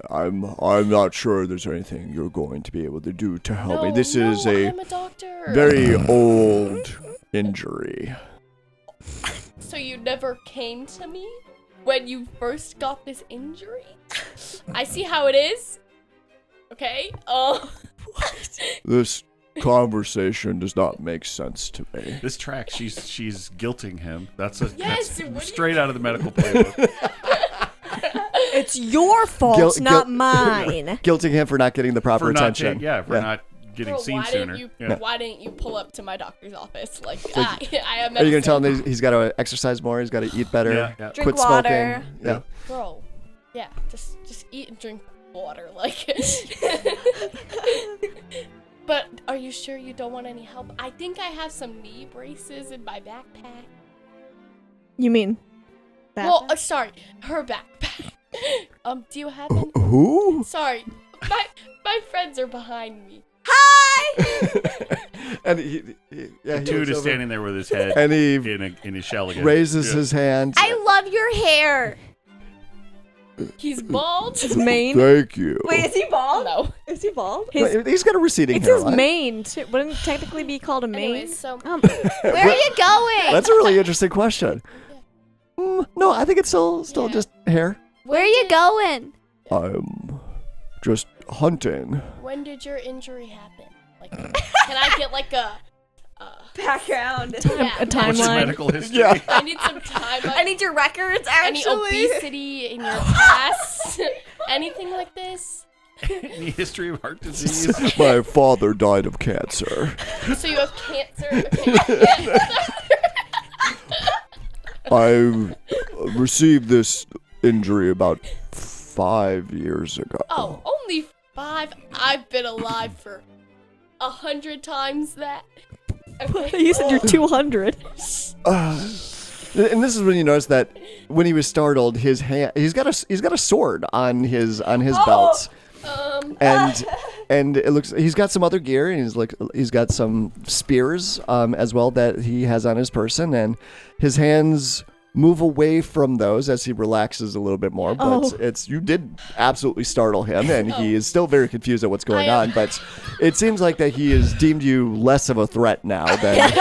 I'm not sure there's anything you're going to be able to do to help me. This is I'm a doctor. very old injury. So you never came to me when you first got this injury? I see how it is. Okay. This conversation does not make sense to me. This track, she's guilting him. That's Yes, what do you straight out of the medical playbook. It's your fault, Guilt- not guilt- mine. Guilting him for not getting the proper for not attention. not getting Bro, seen sooner. why didn't you pull up to my doctor's office? Like, Like, I am. Are you gonna tell him that he's got to exercise more? He's got to eat better. Yeah. Drink Quit water. smoking. Yeah. Bro, yeah, just eat and drink water, like. But are you sure you don't want any help? I think I have some knee braces in my backpack. You mean that? Well, sorry, her backpack. Do you have any? Who? Sorry, my friends are behind me. And he yeah, he Dude looks is over standing there with his head and he in his shell again. raises Yeah. his hand. I love your hair. He's bald. his mane. Thank you. Wait, is he bald? No. Is he bald? He's got a receding It's his hairline. mane. Too. Wouldn't it technically be called a mane? Anyways, so Where are you going? That's a really interesting question. No, I think it's still Yeah. just hair. Where are you going? I'm just hunting. When did your injury happen? Like, can I get like a Background. yeah, A What's your timeline. medical history? Yeah. I need some time. I need your records, Any actually. obesity in your past? Anything like this? Any history of heart disease? My father died of cancer. So you have cancer? Okay. I received this injury about 5 years ago. Oh, only 5? I've been alive for 100 times that. Okay. You said you're 200. And this is when you notice that when he was startled, his hand he's got a sword on his belt, and it looks he's got some other gear and he's got some spears as well that he has on his person, and his hands move away from those as he relaxes a little bit more. But you did absolutely startle him, and he is still very confused at what's going on. But it seems like that he has deemed you less of a threat now than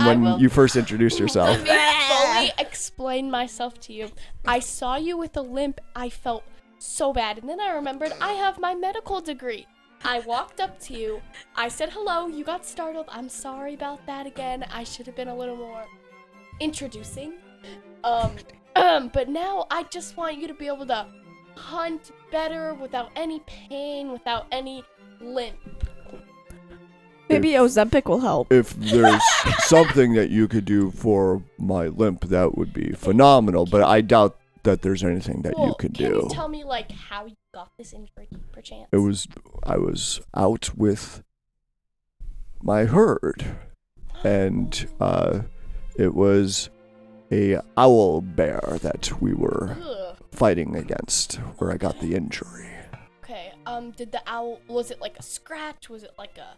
when you first introduced yourself. Let me fully explain myself to you. I saw you with a limp. I felt so bad. And then I remembered I have my medical degree. I walked up to you. I said hello. You got startled. I'm sorry about that again. I should have been a little more introducing. But now I just want you to be able to hunt better without any pain, without any limp. Maybe Ozempic will help. If there's something that you could do for my limp, that would be phenomenal. But I doubt that there's anything that you could Can do. you tell me, like, how you got this injury, perchance? I was out with my herd, and it was a owl bear that we were Ugh. fighting against, where I got the injury. Okay. Did the owl? Was it like a scratch? Was it like a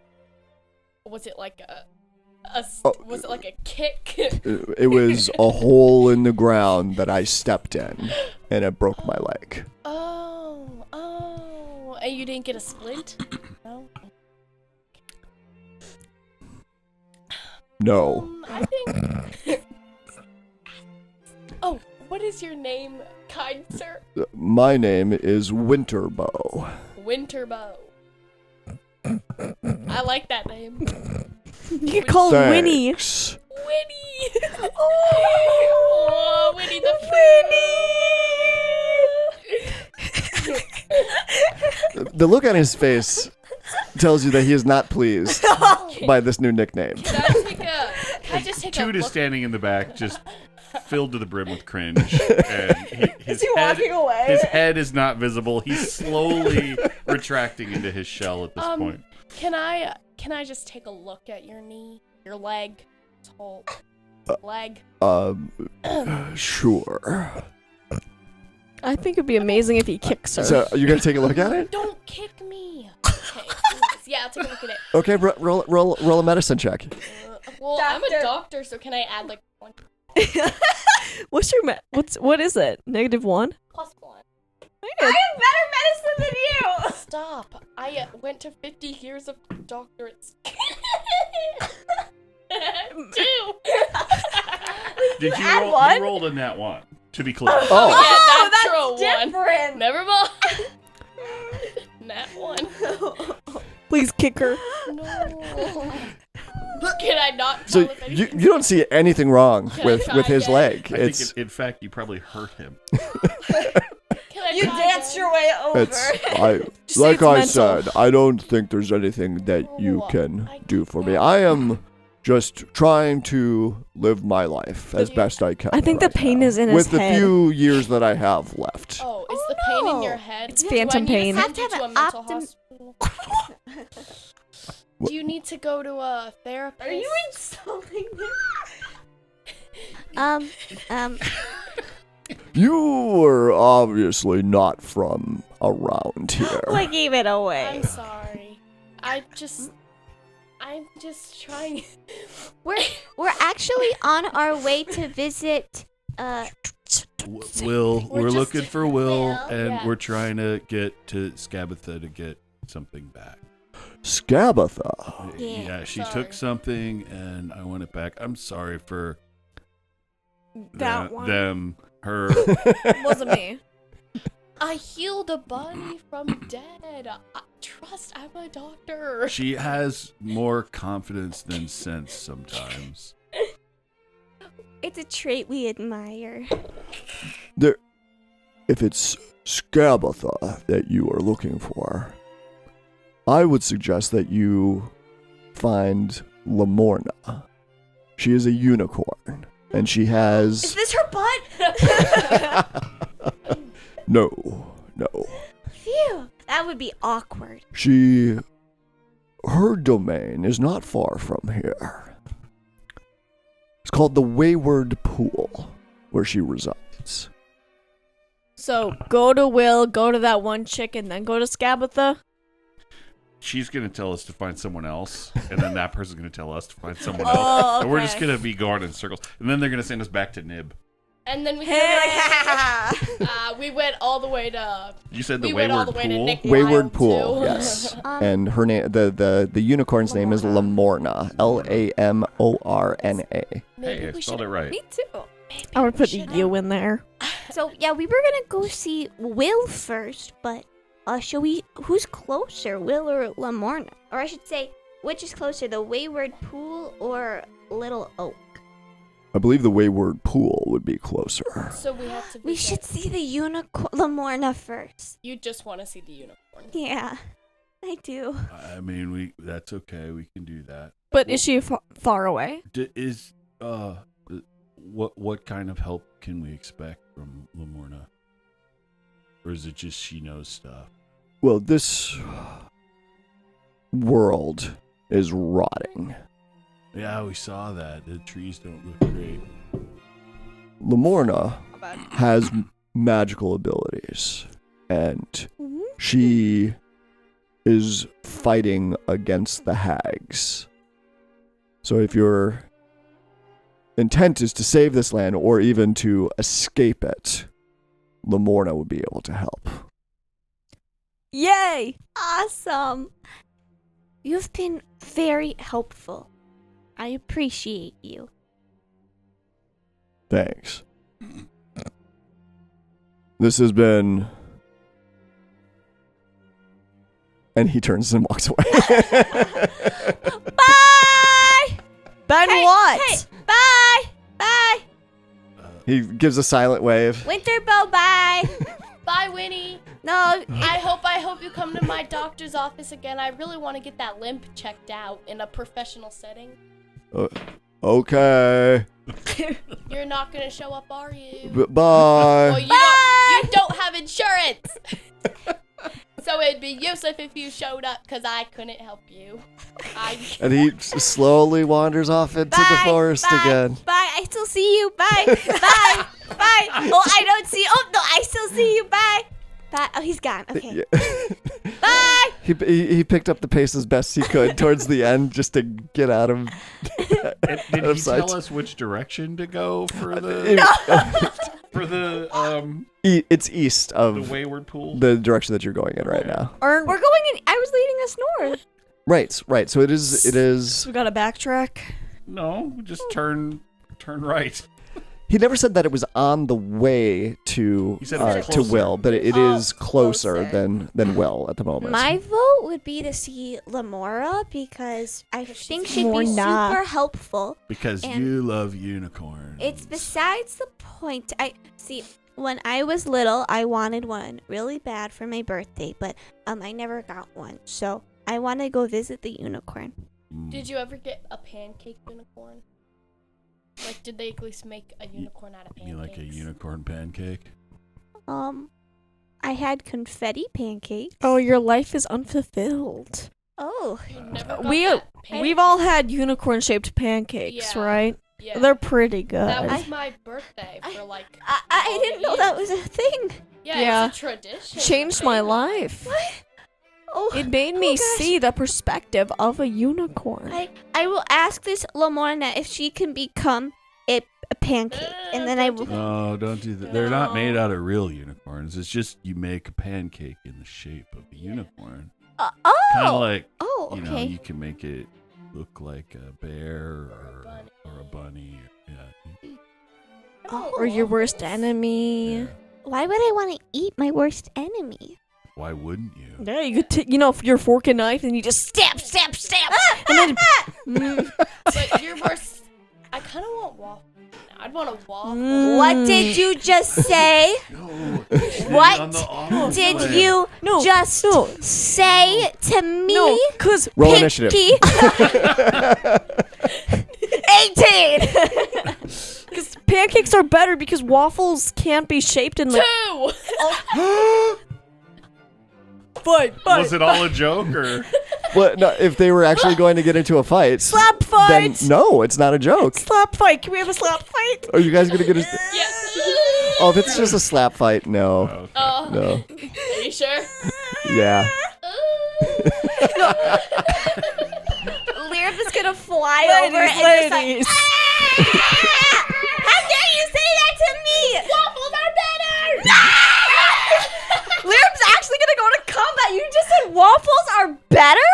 kick? It was a hole in the ground that I stepped in, and it broke my leg. Oh, and you didn't get a splint? No. No. I think. Oh, what is your name, kind sir? My name is Winterbow. Winterbow. I like that name. You can call him Winnie. Thanks. Winnie. Oh, Winnie the Pooh. The look on his face tells you that he is not pleased by this new nickname. Can I just take a Toot is look? standing in the back, just filled to the brim with cringe. And his away? His head is not visible. He's slowly retracting into his shell at this point. Can I just take a look at your knee, your leg, this whole leg? Sure. I think it'd be amazing if he kicks her. So, you're gonna take a look at it? Don't kick me. Okay. Anyways, yeah, I'll take a look at it. Okay, roll a medicine check. Well, I'm a doctor, so can I add like 1 What's your what is it? -1? plus 1? I have better medicine than you. Stop! I went to 50 years of doctorates. 2. Did you add roll? one? You rolled a nat 1, to be clear. Oh, Yeah, natural that's 1. different. Never mind. Nat 1. Please kick her. No. Can I not so tell if you anything? don't see anything wrong Can I with try his again? leg. I It's think, in fact, you probably hurt him. Can I You try danced again? your way over. Just say like it's I mental. said, I don't think there's anything that you Oh, can I do get for me. that. I am just trying to live my life as best I can. I think the right pain now, is in his with the head. few years that I have left. Oh, is the pain in your head? It's Do phantom I need to pain. send you Have to to a have mental optim- hospital? Do you need to go to a therapist? Are you insulting me? You were obviously not from around here. We gave it away. I'm sorry. I'm just trying. We're actually on our way to visit. Will, We're we're just- looking for Will, Will, and yeah. we're trying to get to Skabatha to get something back. Skabatha. Yeah, she sorry. took something, and I want it back. I'm sorry for That one. them, her. Wasn't me. I healed a buddy from dead. Trust, I'm a doctor. She has more confidence than sense sometimes. It's a trait we admire. If it's Skabatha that you are looking for, I would suggest that you find Lamorna. She is a unicorn, and she Is has this her butt? no. Phew, that would be awkward. Her domain is not far from here. It's called the Wayward Pool, where she resides. So go to Will, go to that one chick, and then go to Skabatha. She's going to tell us to find someone else, and then that person's going to tell us to find someone Oh, else. And we're just okay. going to be going in circles. And then they're going to send us back to Nib. And then we Hey. we went all the way to. You said the We went all Wayward the way to Pool? Nick Wayward Wild, Pool, too. yes. And her name, the unicorn's name is Lamorna. Lamorna. Hey, Maybe I we spelled should. it right. Me too. I would put a U in there. So yeah, we were gonna go see Will first, but who's closer, Will or Lamorna? Or I should say, which is closer, the Wayward Pool or Little Oak? I believe the Wayward Pool would be closer. So we have to. We visit. should see the unicorn, Lamorna first. You just want to see the unicorn. Yeah, I do. I mean, that's okay. We can do that. But is she far away? What kind of help can we expect from Lamorna? Or is it just she knows stuff? Well, this world is rotting. Yeah, we saw that. The trees don't look great. Lamorna has magical abilities, and she is fighting against the hags. So if your intent is to save this land or even to escape it, Lamorna would be able to help. Yay! Awesome. You've been very helpful. I appreciate you. Thanks. This has been... And he turns and walks away. Bye! Ben what? Hey, bye! Bye! He gives a silent wave. Winterbow, bye! Bye, Winnie. No, I hope you come to my doctor's office again. I really want to get that limp checked out in a professional setting. Okay. You're not gonna show up, are you? Bye. Well, you don't have insurance. So it'd be useless if you showed up, because I couldn't help you. And he slowly wanders off into the forest again. Bye, I still see you. Bye. Bye. Bye. Oh, I don't see. Oh, no, I still see you. Bye. Bye. Oh, he's gone. Okay. Bye. He picked up the pace as best he could towards the end just to get out of Did he tell us which direction to go for the It's east of the Wayward Pool. the direction that you're going in right now. We're going in. I was leading us north. Right. So it is. So we gotta backtrack. No, just turn right. He never said that it was on the way to He said it was to closer. Will, but it is closer closer. than Will at the moment. My vote would be to see Lamora because I think she'd be Morna. super helpful. Because And- you love unicorns. It's besides the point. I see. When I was little, I wanted one really bad for my birthday, but I never got one. So I want to go visit the unicorn. Did you ever get a pancake unicorn? Like, did they at least make a unicorn out of pancakes? You like a unicorn pancake? I had confetti pancakes. Oh, your life is unfulfilled. Oh, You never got We've that all had unicorn-shaped pancakes, Yeah. right? Yeah. They're pretty good. That was my birthday for like. I all didn't the know that years. was a thing. Yeah, it's a tradition. Changed my life. Oh, It made me gosh. see the perspective of a unicorn. I will ask this Lamorna if she can become a pancake, and then I will. No, don't do that. They're not made out of real unicorns. It's just you make a pancake in the shape of a unicorn. Kind of like, Oh, you know, okay. you can make it look like a bear or a bunny. Yeah. Or your worst enemy. Yeah. Why would I want to eat my worst enemy? Why wouldn't you? Yeah, you could, if your fork and knife, and you just stab, and then. But your worst. I kind of want waffle. I'd want a waffle. What did you just say? What did you just say to me? No, because Roll initiative. Pinky? 18. Because pancakes are better because waffles can't be shaped in like. 2! Was it all a joke or? Well, no, if they were actually going to get into a fight, Slap then fight! no, it's not a joke. Slap fight! Can we have a slap fight? Are you guys gonna get a? Yes. Oh, if it's just a slap fight, no, Oh, no, are you sure? yeah. Lyric is gonna fly over and just like, Ladies. how dare you say that to me? Waffles are better! Lyrup's actually gonna go to combat. You just said waffles are better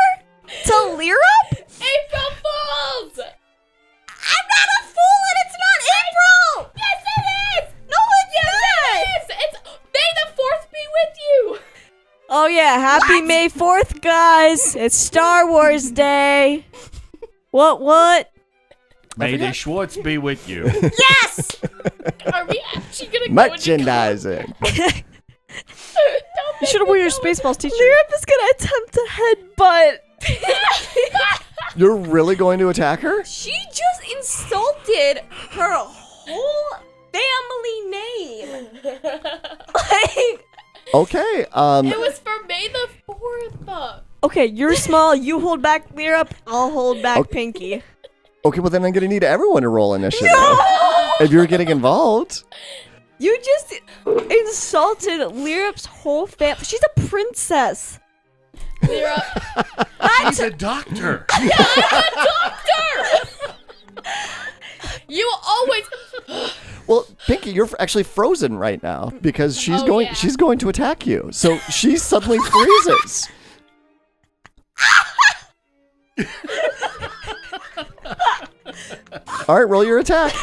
to Lyrup? April Fools! I'm not a fool and it's not April! Yes, it is! No, it's not! It's May the 4th be with you! Oh yeah, happy May 4th, guys! It's Star Wars Day. What? May the Schwartz be with you. Yes! Are we actually gonna Merchandising. You should have worn your Spaceballs teacher. Lyrup is gonna attempt to headbutt. You're really going to attack her? She just insulted her whole family name. Like, Okay. It was for May the 4th. Okay, you're small. You hold back Lyrup. I'll hold back Okay. Pinky. Okay, well then I'm gonna need everyone to roll initiative. If you're getting involved. you just insulted Lyrup's whole family. She's a princess. Lyra, She's a doctor. you always. Well, Pinky, you're actually frozen right now because she's going to attack you. So she suddenly freezes. All right, roll your attack.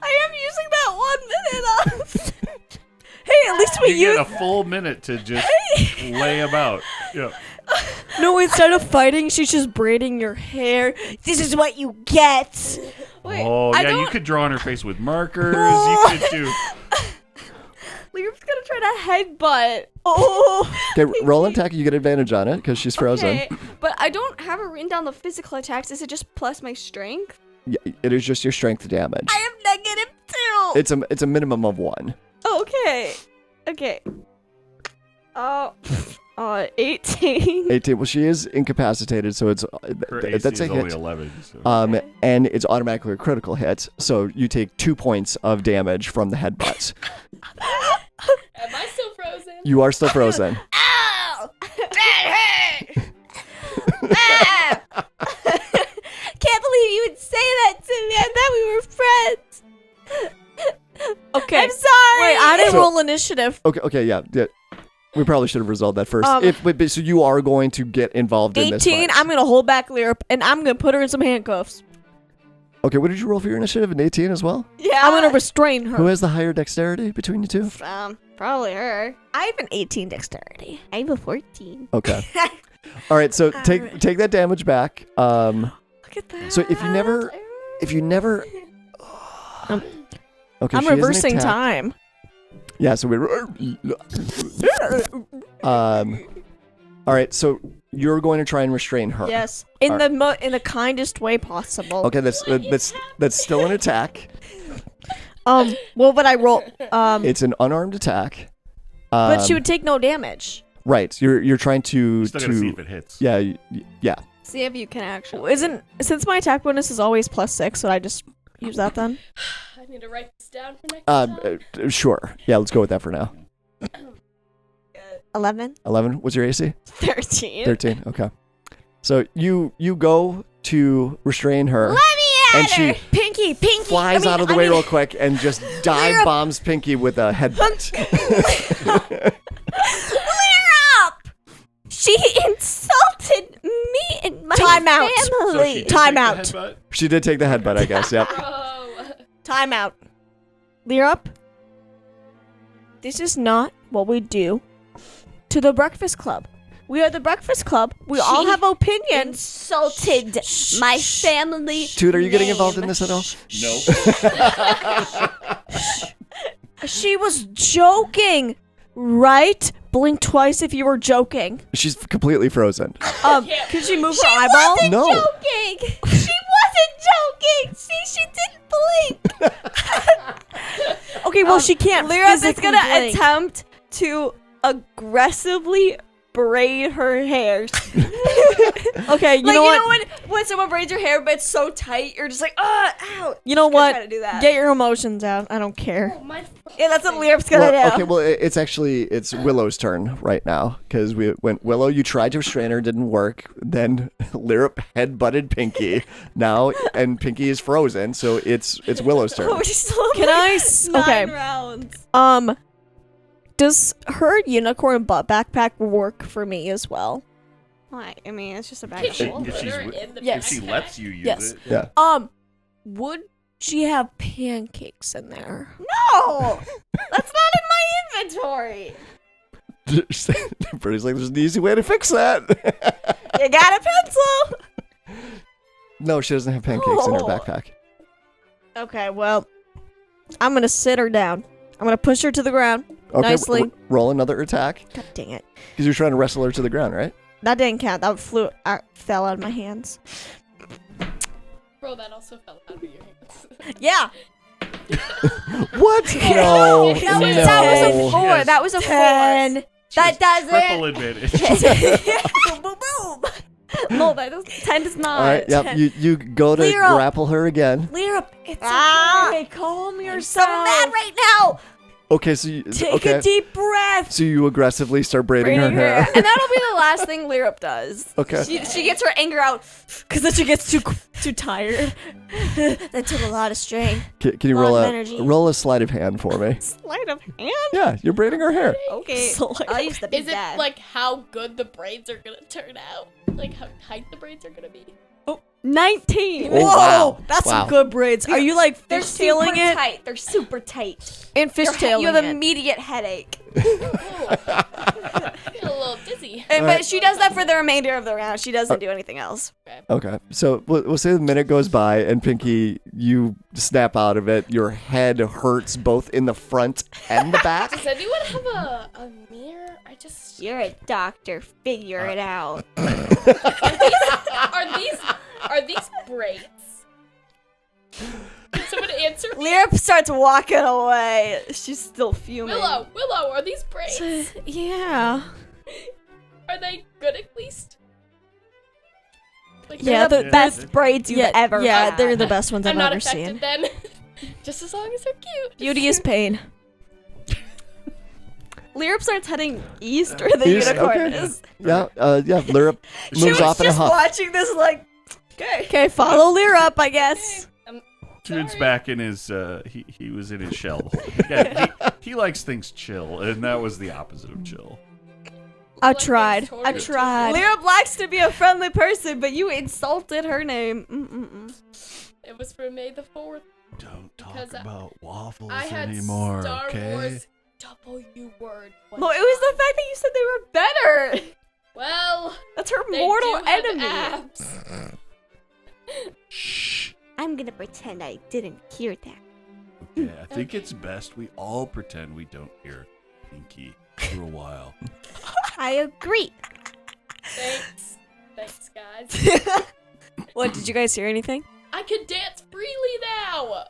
I am using that 1 minute off. Hey, at least we You use. get a full minute to just lay about. Yeah. No, instead of fighting, she's just braiding your hair. This is what you get. Wait, Oh, I yeah, don't. you could draw on her face with markers. You could do. Lyrup's gonna try to headbutt. Oh. Okay, roll an attack. You get advantage on it because she's frozen. Okay, but I don't have it written down the physical attacks. Is it just plus my strength? Yeah, it is just your strength damage. I am -2. It's a minimum of 1. Okay. Okay. 18. 18. Well, she is incapacitated, so it's Her AC that's a is only hit. 11. So. And it's automatically a critical hit, so you take 2 points of damage from the headbutt. Am I still frozen? You are still frozen. Ow! That hurt! Can't believe you would say that to me. I thought we were friends. Okay. I'm sorry. Wait, I didn't So- roll initiative. Okay, yeah. We probably should have resolved that first. Um, But so you are going to get involved in this 18, fight. I'm going to hold back Lyrup, and I'm going to put her in some handcuffs. Okay, what did you roll for your initiative? An 18 as well? Yeah. I'm going to restrain her. Who has the higher dexterity between you two? Probably her. I have an 18 dexterity. I have a 14. Okay. All right, so take that damage back. Look at that. So if you never Okay, I'm she is an reversing attack. time. Yeah, so we all right, so you're going to try and restrain her. Yes. In All the kindest way possible. Okay, that's still an attack. What would I roll? It's an unarmed attack. But she would take no damage. Right. You're trying to You still gotta see if it hits. Yeah, yeah. See if you can actually. Since my attack bonus is always +6, would I just use that then? I need to write this down for next time. Sure. Yeah, let's go with that for now. 11. 11. What's your AC? 13. 13. Okay. So you go to restrain her. Let me and at her. she Pinky. flies out of the way real quick and just dive bombs Pinky with a headbutt. Lyrup! She insulted me and my Time out. family. Time out. She did take the headbutt, I guess. Yep. Bro. Time out. Lyrup, this is not what we do to the Breakfast Club. We are the Breakfast Club. We all have opinions. Insulted my family. Dude, are you getting involved in this at all? No. She was joking, right? Blink twice if you were joking. She's completely frozen. Can she move her eyeball? No. Joking. She wasn't joking. See, she didn't blink. Okay, well she can't. Lyrup is physically gonna blink. attempt to aggressively braid her hair. Okay, you Like, know you what? know when someone braids your hair but it's so tight, you're just like, ow. You know She's gonna what? try to do that. Get your emotions out. I don't care. Oh, my Yeah, that's what Lyrup's gonna Well, do. okay, well, it's Willow's turn right now because we went Willow. You tried to restrain her, didn't work. Then Lyrup headbutted Pinky. Now and Pinky is frozen, so it's Willow's turn. We still have Can like I 9 okay. rounds. Does her unicorn butt backpack work for me as well? I mean, it's just a bag Can of she shit. If put she's her wi- in the Yes. If she backpack? lets you use Yes. it. Yeah. Would she have pancakes in there? No! That's not in my inventory. Pretty's like, there's an easy way to fix that. You got a pencil? No, she doesn't have pancakes in her Oh. backpack. Okay, well, I'm gonna sit her down. I'm gonna push her to the ground. Okay, Nicely. roll another attack. God dang it. Because you're trying to wrestle her to the ground, right? That didn't count. That fell out of my hands. Bro, that also fell out of your hands. Yeah. What? No. That was a 4. Yes. That was a 4. 10. That Triple doesn't. advantage. Boom, boom, boom. No, that does 10 does not. All right, yep. You go to Lyra. grapple her again. Lyra, it's Ah. okay. Calm I'm yourself. so mad right now. Okay, so you, Take a deep breath. So you aggressively start braiding her hair. And that'll be the last thing Lyrup does. Okay. She gets her anger out. Because then she gets too tired. That took a lot of strain. Can you Lot roll of a energy. sleight of hand for me? Sleight of hand? Yeah, you're braiding her hair. Okay. I'll use the big Is it bad. like how good the braids are gonna turn out? Like how tight the braids are gonna be? 19. Oh, Whoa, wow. that's Wow. some good braids. Are you like They're fishtailing super it? tight. They're super tight. And fishtailing You have it. immediate headache. I feel a little dizzy. But she does that for the remainder of the round. She doesn't do anything else. Okay, so we'll say the minute goes by, and Pinky, you snap out of it. Your head hurts both in the front and the back. Does anyone have a mirror? I just You're a doctor. Figure it out. are these braids? Can someone answer me? Lyrup starts walking away. She's still fuming. Willow, are these braids? Yeah. Are they good at least? Like, Yeah, They're the best braids you've ever Yeah, had. they're the best ones I'm I've not ever affected seen. then. Just as long as they're cute. Beauty is pain. Lyrup starts heading east where the East, unicorn okay. is. Yeah, Lyrup She moves was off in a just huff. watching this like, Okay, follow Lyra up, I guess. Tune's Sorry. back in his he was in his shell. Yeah, he likes things chill, and that was the opposite of chill. I Like tried. those I tortoises. tried. Lyrup likes to be a friendly person, but you insulted her name. It was for May the 4th. Don't talk Because about waffles I had anymore, Star okay? Wars W word. one No, it was the time. fact that you said they were better. Well, That's her they mortal do have enemy. abs. Shh. I'm gonna pretend I didn't hear that. Okay, I think it's best we all pretend we don't hear Pinky for a while. I agree. Thanks. Thanks, guys. What, did you guys hear anything? I can dance freely now.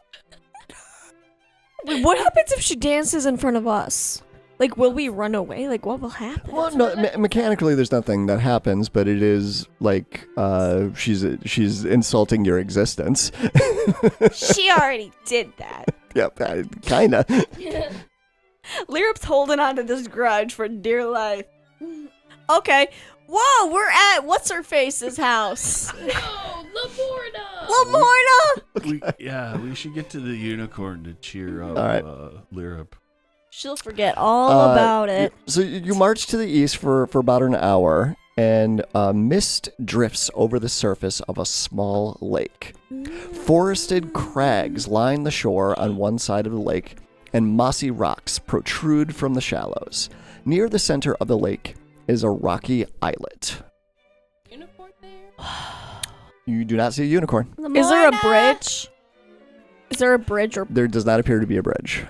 Wait, what happens if she dances in front of us? Like, will we run away? Like, what will happen? Well, no, mechanically there's nothing that happens, but it is like she's insulting your existence. She already did that. Yep, kinda. Lyrup's holding on to this grudge for dear life. Okay. Whoa, we're at what's-her-face's house. No, Laborna. Lamorna! We should get to the unicorn to cheer up All right. Lyrup. She'll forget all about it. So you march to the east for about an hour, and mist drifts over the surface of a small lake. Forested crags line the shore on one side of the lake, and mossy rocks protrude from the shallows. Near the center of the lake is a rocky islet. Unicorn there? You do not see a unicorn. Is there a bridge? Is there a bridge or... There does not appear to be a bridge.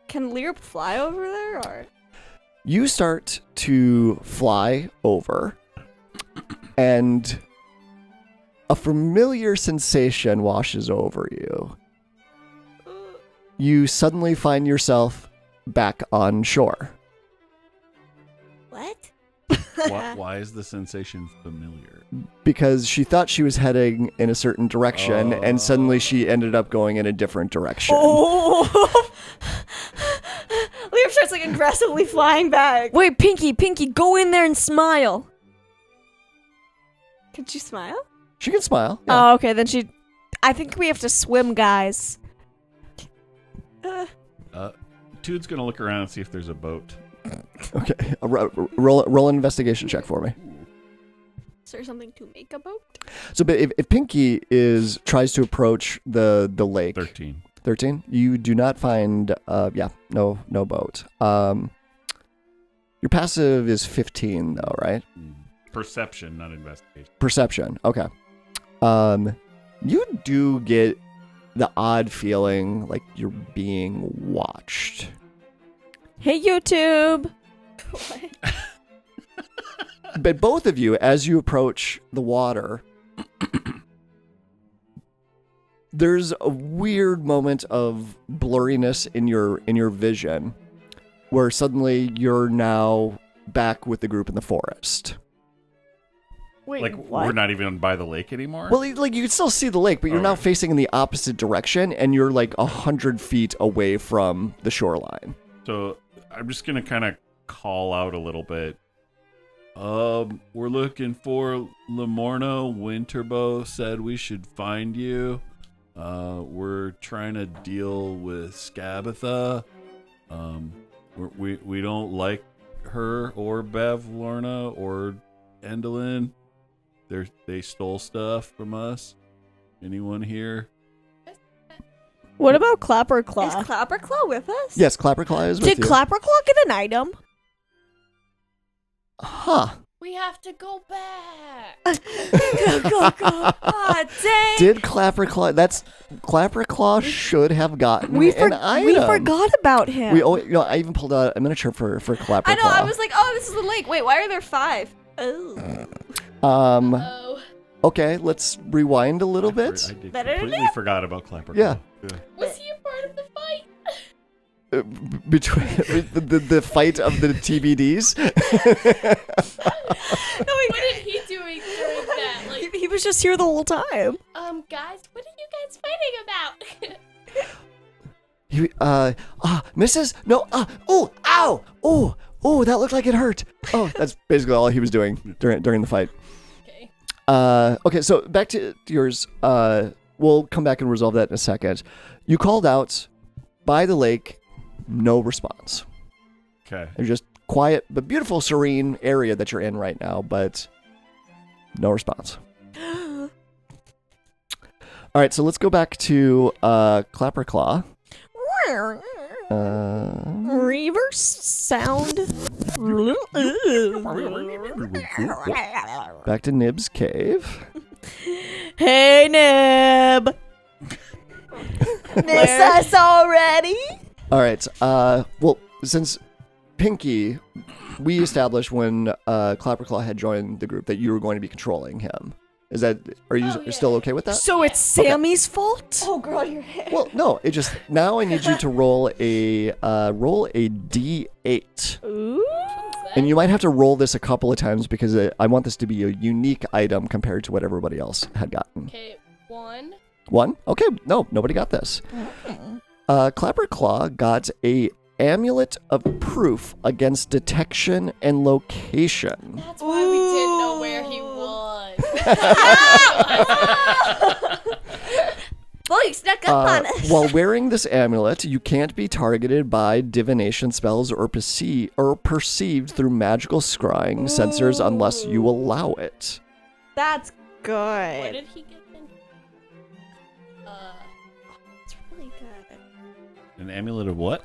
Can Lyrup fly over there, or? You start to fly over, and a familiar sensation washes over you. You suddenly find yourself back on shore. What? Why is the sensation familiar? Because she thought she was heading in a certain direction, and suddenly she ended up going in a different direction. Oh! Lyrup starts like aggressively flying back. Wait, Pinky, go in there and smile. Can she smile? She can smile. Yeah. Oh, okay, then she... I think we have to swim, guys. Tune's gonna look around and see if there's a boat. Okay. Roll an investigation check for me. Is there something to make a boat? So, but if Pinky tries to approach the lake, 13. 13, you do not find no boat. Your passive is 15 though, right? Perception, not investigation. Perception. Okay. You do get the odd feeling like you're being watched. Hey, YouTube. But both of you, as you approach the water, there's a weird moment of blurriness in your vision, where suddenly you're now back with the group in the forest. Wait, Like what? we're not even by the lake anymore. Well, like you can still see the lake, but you're now Okay. facing in the opposite direction, and you're like 100 feet away from the shoreline. So I'm just gonna kind of call out a little bit. We're looking for Lamorno. Winterbow said we should find you. We're trying to deal with Skabatha. We don't like her or Bev, Lorna, or Endolin. They stole stuff from us. Anyone here? What about Clapperclaw? Is Clapperclaw with us? Yes, Clapperclaw is with Did you. Clapperclaw get an item? Huh. We have to go back. Aw, dang. Did Clapperclaw should have gotten We an item. we forgot about him. I even pulled out a miniature for Clapperclaw. I know, I was like, oh, this is the lake. Wait, why are there 5? Oh. Oh. Okay, let's rewind a little I bit. did Better completely forgot about Clapper. Yeah. Was he a part of the fight? Between the fight of the TBDs. What did he do during that? Like, He was just here the whole time. guys, what are you guys fighting about? Mrs. No, oh, ow, oh, that looked like it hurt. Oh, that's basically all he was doing during the fight. Okay. Okay, so back to yours. We'll come back and resolve that in a second. You called out by the lake, no response. Okay. It's just quiet but beautiful, serene area that you're in right now, but no response. All right, so let's go back to Clapperclaw. Reverse sound. Back to Nib's cave. Hey, Nib. Miss us already? All right. Well, since Pinky, we established when Clapperclaw had joined the group that you were going to be controlling him. Are you still okay with that? So it's Sammy's fault? Oh, girl, your hair. Well, no. It just now I need you to roll a D8. Ooh. And you might have to roll this a couple of times because I want this to be a unique item compared to what everybody else had gotten. Okay, 1. One? Okay, no, nobody got this. Clapperclaw got a amulet of proof against detection and location. That's why we didn't know where he was. Boy, you snuck up on us. While wearing this amulet, you can't be targeted by divination spells or perceived through magical scrying sensors unless you allow it. That's What good. did he get then? It's really good. An amulet of what?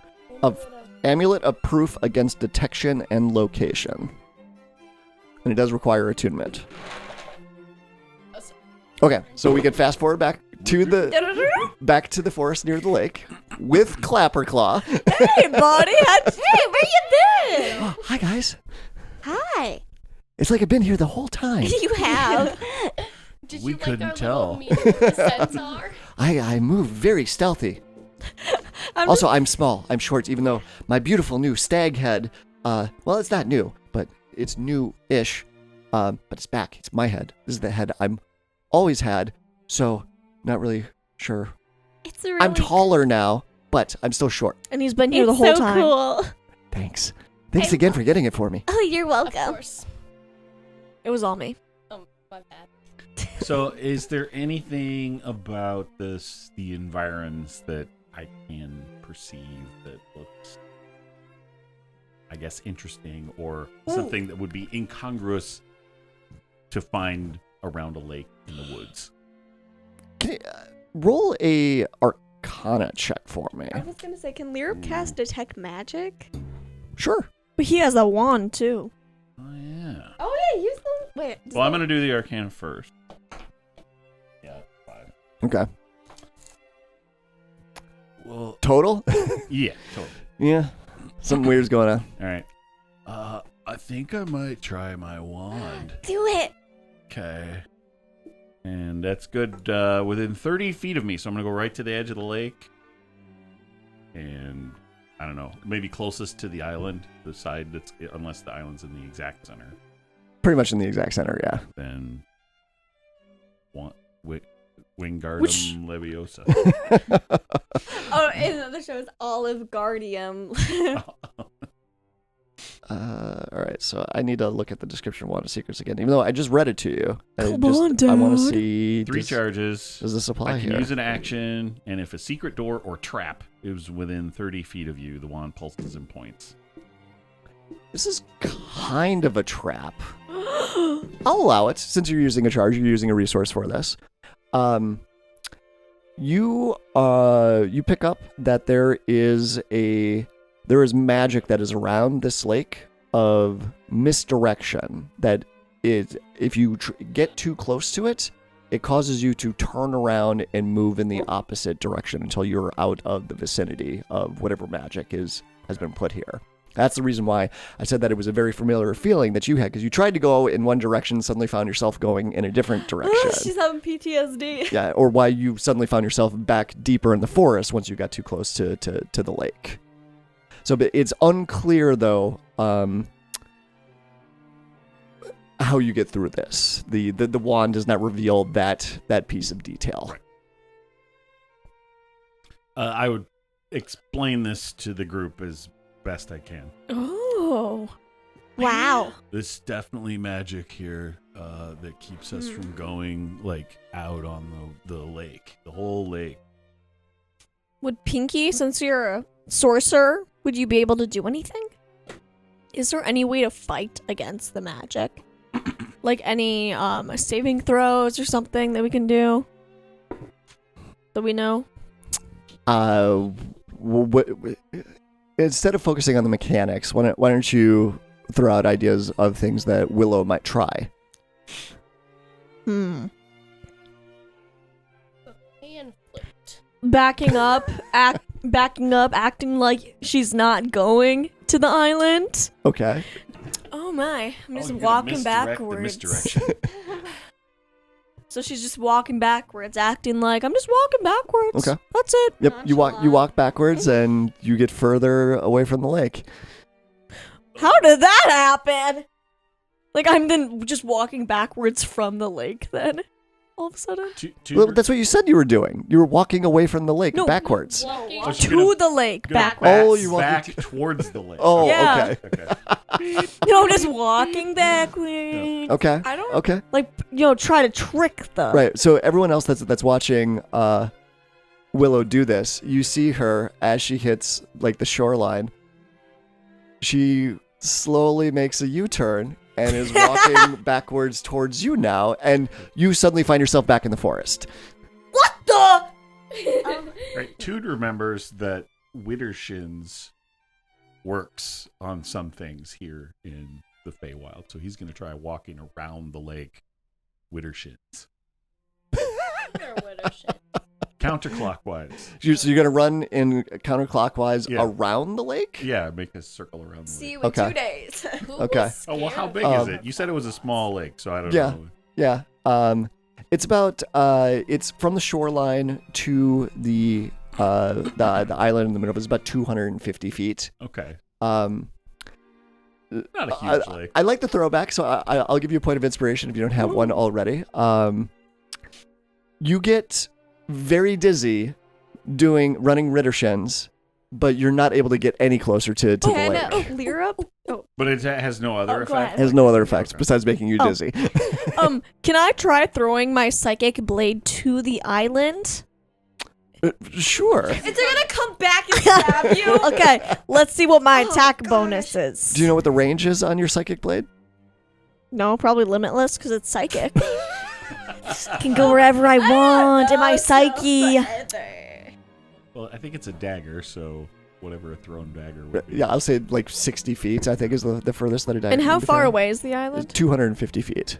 Amulet of proof against detection and location. And it does require attunement. Okay, so we can fast forward back to the forest near the lake with Clapperclaw. Hey, buddy. Hey, where you been? Hi guys. Hi. It's like I've been here the whole time. You have. Did We you couldn't like our tell. little meeting with the centaur? I move very stealthy. Also, I'm small. I'm short, even though my beautiful new stag head, well, it's not new, but it's new-ish. But it's back. It's my head. This is the head I'm always had, so not really sure. It's really I'm taller now, but I'm still short. And he's been here the It's whole so time. cool. Thanks. Thanks again for getting it for me. Oh, you're Of welcome. course. It was all me. My bad. So, is there anything about the environs that I can perceive that looks, I guess, interesting or something that would be incongruous to find around a lake in the woods? Can you, roll a Arcana check for me. I was gonna say, can Lyrup cast detect magic? Sure. But he has a wand, too. Oh, yeah. Oh yeah, use them. Wait. Well, I'm going to do the Arcana first. Yeah, 5. Okay. Well, Total? yeah, totally. Yeah. Something weird's going on. All right. I think I might try my wand. Do it. Okay. And that's good within 30 feet of me. So I'm going to go right to the edge of the lake. And I don't know, maybe closest to the island, the side that's, unless the island's in the exact center. Pretty much in the exact center, yeah. Then Wingardium Leviosa. Oh, in another show, it's Olive Guardium. All right, so I need to look at the description of Wand of Secrets again, even though I just read it to you. Come on, I want to dude. see. 3 charges. Does this apply I can here? use an action, and if a secret door or trap is within 30 feet of you, the wand pulses and points. This is kind of a trap. I'll allow it, since you're using a charge, you're using a resource for this. You pick up that there is magic that is around this lake of misdirection. That if you get too close to it, it causes you to turn around and move in the opposite direction until you're out of the vicinity of whatever magic has been put here. That's the reason why I said that it was a very familiar feeling that you had, because you tried to go in one direction, suddenly found yourself going in a different direction. She's having PTSD. Yeah, or why you suddenly found yourself back deeper in the forest once you got too close to the lake. So but it's unclear, though, how you get through this. The wand does not reveal that piece of detail. I would explain this to the group as best I can. Oh. Wow. There's definitely magic here that keeps us from going out on the lake, the whole lake. Would Pinky, since you're a sorcerer, would you be able to do anything? Is there any way to fight against the magic? Like any saving throws or something that we can do? That we know? Instead of focusing on the mechanics, why don't you throw out ideas of things that Willow might try? Hand flipped. Backing up, acting like she's not going to the island. Okay. Oh my, I'm just you're gonna walking misdirect the backwards. misdirection. So she's just walking backwards, acting like I'm just walking backwards. Okay. That's it. Yep. You walk backwards and you get further away from the lake. How did that happen? Like I'm then just walking backwards from the lake then. All of a sudden. Well, that's what you said you were doing. You were walking away from the lake backwards. Walking. So she's To gonna- the lake gonna backwards. Oh, you're walking back towards the lake. Oh, Yeah. okay. No, just walking backwards. Okay. I don't Okay. try to trick them. Right. So everyone else that's watching Willow do this, you see her as she hits the shoreline. She slowly makes a U-turn and is walking backwards towards you now, and you suddenly find yourself back in the forest. What the? Right. Tood remembers that Widdershins works on some things here in the Feywild, so he's going to try walking around the lake Widdershins. You're a widow shit. Counterclockwise. So you're gonna run in counterclockwise Yeah. around the lake? Yeah, make a circle around the See lake. you in Okay. 2 days. Who Okay. was Oh, well, how scared? big is it? You said it was a small lake, so I don't Yeah. know. Yeah. It's about it's from the shoreline to the island in the middle. It's about 250 feet. Okay. Not Not a huge lake. I like the throwback, so I'll give you a point of inspiration if you don't have one already. You get very dizzy running Rittershins, but you're not able to get any closer to the lake. Clear up. Oh, But it has no other go effect? ahead. It has no other effects Okay. besides making you Oh. dizzy. can I try throwing my psychic blade to the island? Sure. Is it gonna come back and stab you? Okay, let's see what my attack bonus is. Do you know what the range is on your psychic blade? No, probably limitless because it's psychic. Can go wherever I want in my psyche. Well, I think it's a dagger, so whatever a thrown dagger would be. Yeah, I'll say 60 feet, I think, is the furthest that a dagger And how can be far thrown. away is the island? 250 feet.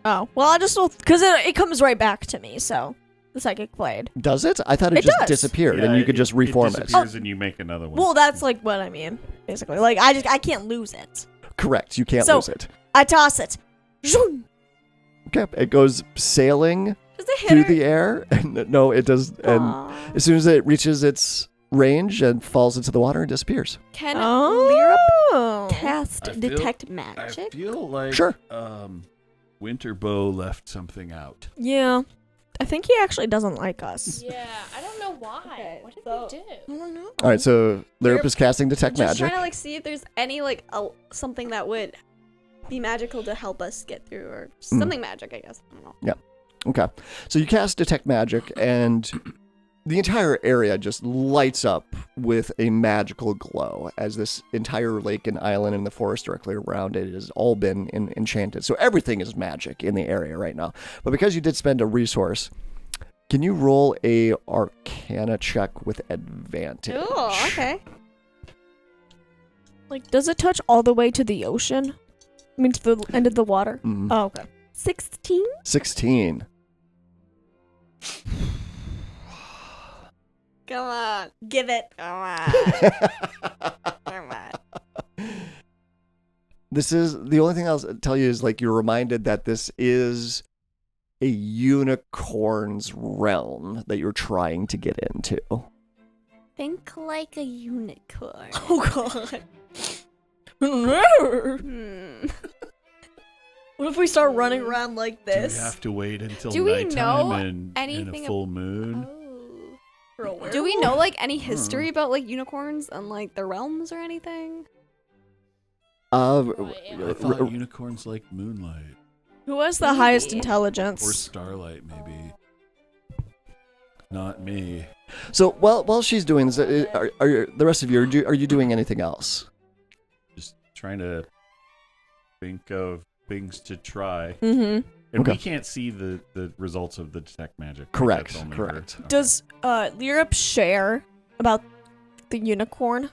Oh, well, I just will, because it comes right back to me, so the psychic blade. Does it? I thought it just does. disappeared and you could just reform it. disappears and you make another one. Well, that's like what I mean, basically. Like I can't lose it. Correct. You can't So- lose it. I toss it. Zoom. Okay. It goes sailing Does it hit through her? the air. And no, it does. And Aw. as soon as it reaches its range and falls into the water and disappears. Can Oh. Lyra cast I feel- detect I magic? feel like Sure. Winterbow left something out. Yeah. I think he actually doesn't like us. Yeah, I don't know why. Okay, What did so- we do? I don't know. All right. So Lyrup Lyrup- is casting detect Just magic. trying to like see if there's any like something that would be magical to help us get through, or something magic, I guess. I don't know. Okay. So you cast detect magic and the entire area just lights up with a magical glow as this entire lake and island and the forest directly around it has all been enchanted. So everything is magic in the area right now. But because you did spend a resource, can you roll a Arcana check with advantage? Oh, okay. Like, does it touch all the way to the ocean? I mean, to the end of the water? Mm. Oh, okay. 16? 16. Come on, give it. Come on. Come on. This is the only thing I'll tell you is like you're reminded that this is a unicorn's realm that you're trying to get into. Think like a unicorn. Oh, God. Hmm. What if we start running around like Do this? we have to wait until Do we nighttime know and anything a full moon? Oh. For a werewolf? Do we know like any history about like unicorns and like their realms or anything? I I thought unicorns like moonlight Who has the highest Maybe. intelligence? or starlight, maybe. Not me. So while she's doing this, are the rest of you are you doing anything else? Just trying to think of things to try. Mm-hmm. And Okay. we can't see the results of the detect magic. Correct, That's only correct. her. Does Lyrup share about the unicorn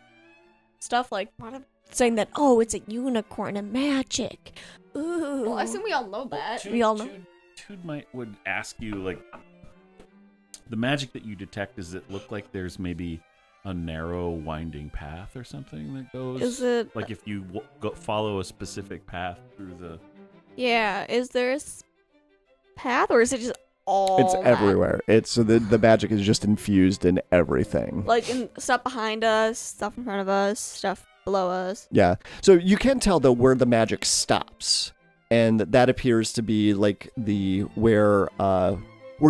stuff? Like, saying that, oh, it's a unicorn and magic. Ooh. Well, I assume we all know that. We all know. Tude would ask you, like, the magic that you detect, does it look like there's maybe a narrow, winding path or something that goes? Is it Like, if you follow a specific path through the... Yeah, is there a path or is it just all It's that? everywhere. It's so the magic is just infused in everything. Like in stuff behind us, stuff in front of us, stuff below us. Yeah. So you can tell though where the magic stops, and that appears to be like where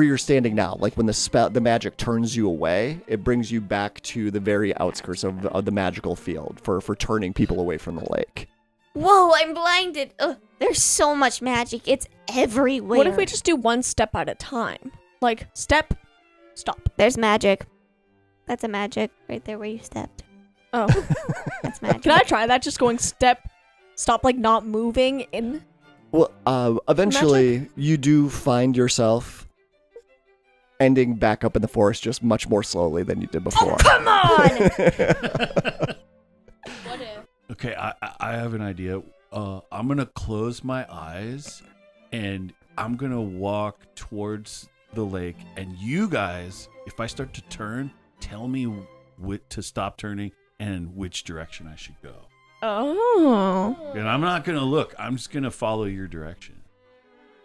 you're standing now. Like when the magic turns you away, it brings you back to the very outskirts of the magical field for turning people away from the lake. Whoa, I'm blinded. Ugh, there's so much magic. It's everywhere. What if we just do one step at a time? Like, step, stop. There's magic. That's a magic right there where you stepped. Oh. That's magic. Can I try that? Just going step, stop, like not moving in? Well, eventually you do find yourself ending back up in the forest just much more slowly than you did before. Come on! What if? Okay, I have an idea. I'm gonna close my eyes, and I'm gonna walk towards the lake. And you guys, if I start to turn, tell me to stop turning and which direction I should go. Oh. And I'm not gonna look. I'm just gonna follow your direction.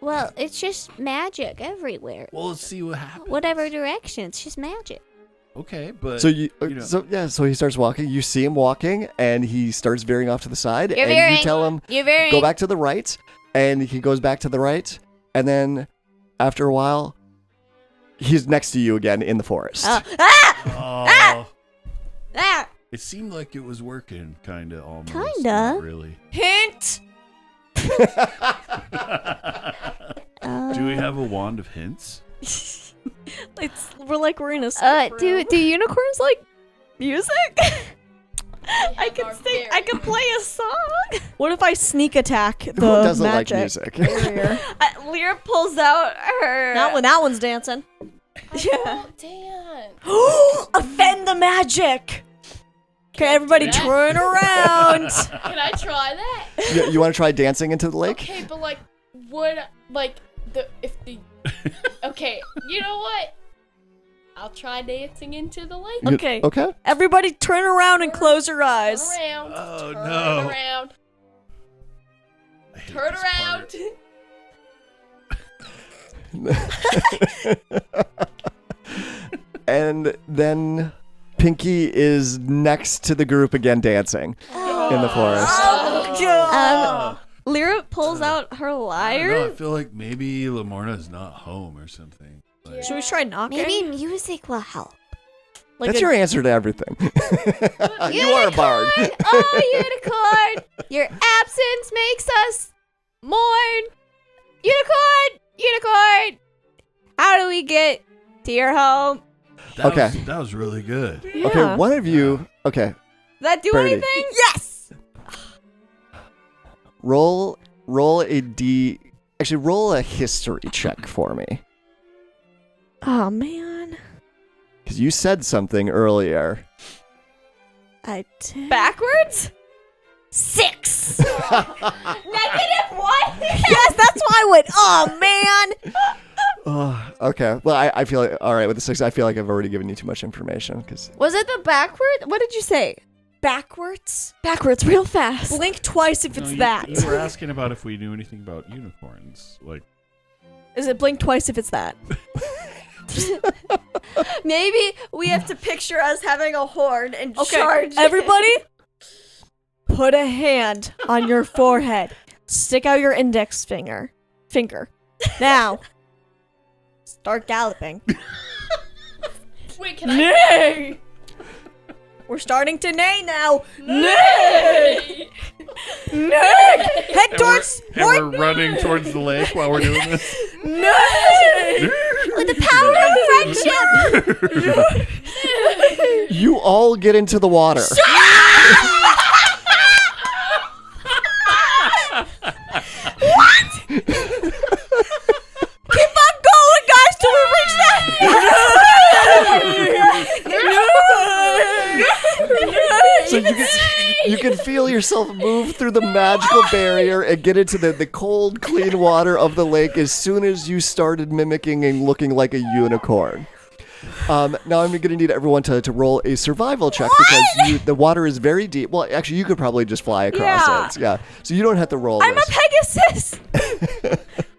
Well, it's just magic everywhere. Well, let's see what happens. Whatever direction, it's just magic. Okay, but So you know. so he starts walking. You see him walking, and he starts veering off to the side. You're and veering. you tell him You're very. go back to the right, and he goes back to the right, and then after a while, he's next to you again in the forest. Oh, Ah! it seemed like it was working, kind of almost. Kinda. Not really. Hint! Do we have a wand of hints? We're in a skip room. Do unicorns like music? I have can our sing. very- I can play a song. What if I sneak attack the Who doesn't magic like music? barrier? Lyra pulls out her. Not when that one's dancing. Yeah. Oh, damn. Offend the magic. Okay, everybody, that? turn around. Can I try that? you want to try dancing into the lake? Okay, but like, would like if the Okay, you know what? I'll try dancing into the lake. Okay. Okay. Everybody turn around and close your eyes. Turn around. Oh, turn no. around. I hate Turn this around. part. And then Pinky is next to the group again dancing in the forest. Lyra pulls out her I don't know, lyre. I feel like maybe Lamorna's not home or something. Like, Should we try knocking? Maybe music will help. Like That's a- your answer to everything. You are a bard. Oh, unicorn! Your absence makes us mourn. Unicorn! How do we get to your home? Okay. That was really good. Okay, Yeah. one of you. Okay, Does that do Birdie. anything? Yes! roll a d. Actually, roll a history check for me, Oh, man. because you said something earlier. I did. Backwards? 6. -1? Yes, that's why I went, oh, man. Okay. Well, I feel like, all right, with the 6, I feel like I've already given you too much information. Because Was it the backward? What did you say? Backwards? Backwards, real fast. Blink twice if it's No, that. You were asking about if we knew anything about unicorns. Like, Is it blink twice if it's that? Maybe we have to picture us having a horn and Okay, charge. everybody, put a hand on your forehead. Stick out your index finger. Now, start galloping. Wait, can I? Nay! We're starting to neigh now. Nay! Nay! Head towards. and we're running towards the lake while we're doing this. Nay! With the power of friendship. you all get into the water. Keep on going, guys, till we reach that. So you can feel yourself move through the magical barrier and get into the cold, clean water of the lake as soon as you started mimicking and looking like a unicorn. Now I'm going to need everyone to roll a survival check because the water is very deep. Well, actually, you could probably just fly across it. Yeah. So you don't have to roll I'm a this. Pegasus.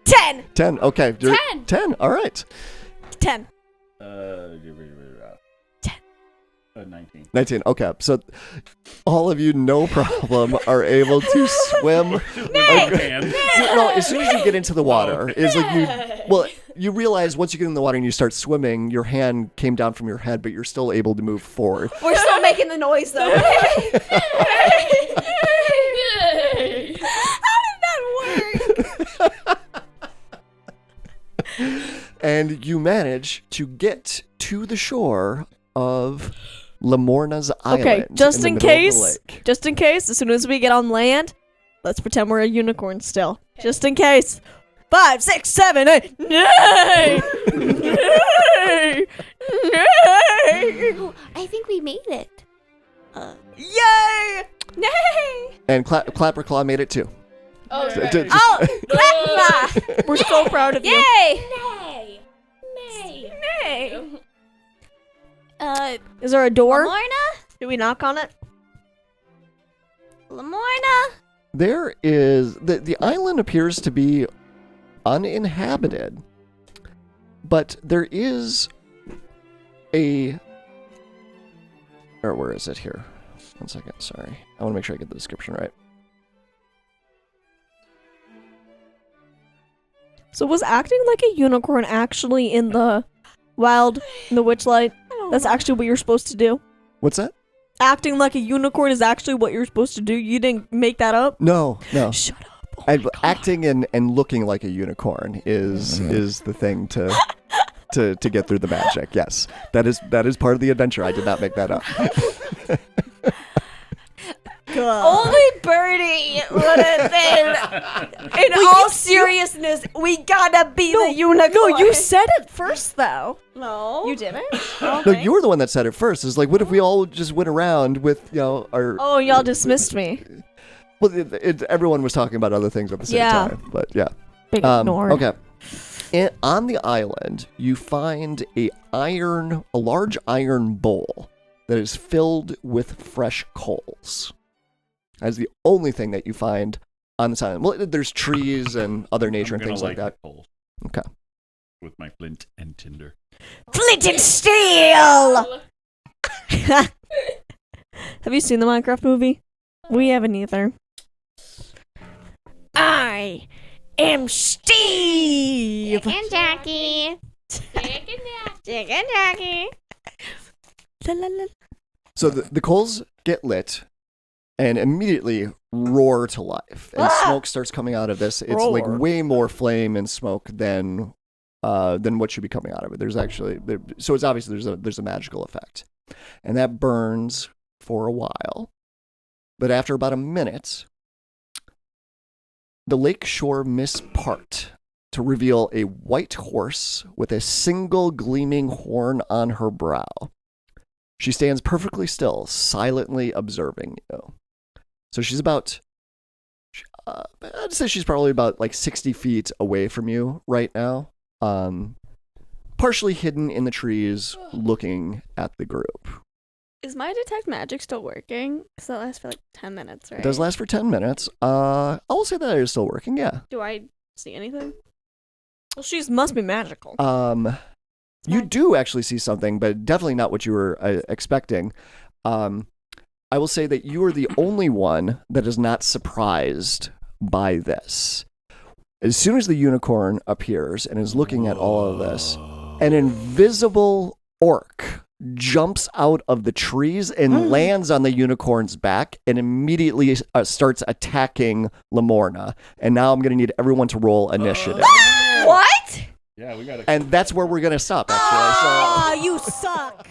10. 10. Okay. 10. 10. All right. 10. 19. 19. Okay. So all of you, no problem, are able to swim. No, as soon as you get into the water, is like you realize once you get in the water and you start swimming, your hand came down from your head, but you're still able to move forward. We're still making the noise though. Yay! How did that work? And you manage to get to the shore of Lamorna's Island. Okay, just in the middle of the case, lake. as soon as we get on land, let's pretend we're a unicorn still. Just in case. 5, 6, 7, 8. Nay! Nay! Nay! I think we made it. Yay! Nay. And Clapper Claw made it too. Oh, So- right. just- Oh, clap. We're so proud of you. Yay. Nay! Nay! Nay. Is there a door? Lamorna? Do we knock on it? Lamorna? There is the island appears to be uninhabited, but there is where is it here? 1 second, sorry. I want to make sure I get the description right. So was acting like a unicorn actually in the wild, in the Witchlight? That's actually what you're supposed to do? What's that? Acting like a unicorn is actually what you're supposed to do? You didn't make that up? No. Shut up. Oh my God. Acting and looking like a unicorn is the thing to get through the magic. Yes, that is part of the adventure. I did not make that up. Only Birdie would have been. In all seriousness, we gotta be the unicorn. No, you said it first, though. No. You didn't? No, you were the one that said it first. It's like, what if we all just went around with our? Oh, y'all dismissed me. Well, everyone was talking about other things at the same time. But yeah. Big ignored. Okay. On the island, you find a large iron bowl that is filled with fresh coals. That's the only thing that you find on this island. Well, there's trees and other nature and things like that. Coal Okay. with my flint and tinder. Flint and steel! Have you seen the Minecraft movie? We haven't either. I am Steve! And Jackie. Chicken Jackie! La, la, la. So the coals get lit and immediately roar to life, and smoke starts coming out of this. It's like Roar. way more flame and smoke than what should be coming out of it. There's actually so it's obviously there's a magical effect, and that burns for a while. But after about a minute, the lake shore mists part to reveal a white horse with a single gleaming horn on her brow. She stands perfectly still, silently observing you. So she's about, I'd say she's probably about like 60 feet away from you right now, partially hidden in the trees, looking at the group. Is my detect magic still working? Because that lasts for like 10 minutes, right? It does last for 10 minutes. I will say that it is still working, yeah. Do I see anything? Well, she must be magical. You do actually see something, but definitely not what you were expecting. I will say that you are the only one that is not surprised by this. As soon as the unicorn appears and is looking at all of this, an invisible orc jumps out of the trees and lands on the unicorn's back and immediately starts attacking Lamorna. And now I'm going to need everyone to roll initiative. What? Yeah, we got And that's where we're going to stop, actually. So, You suck.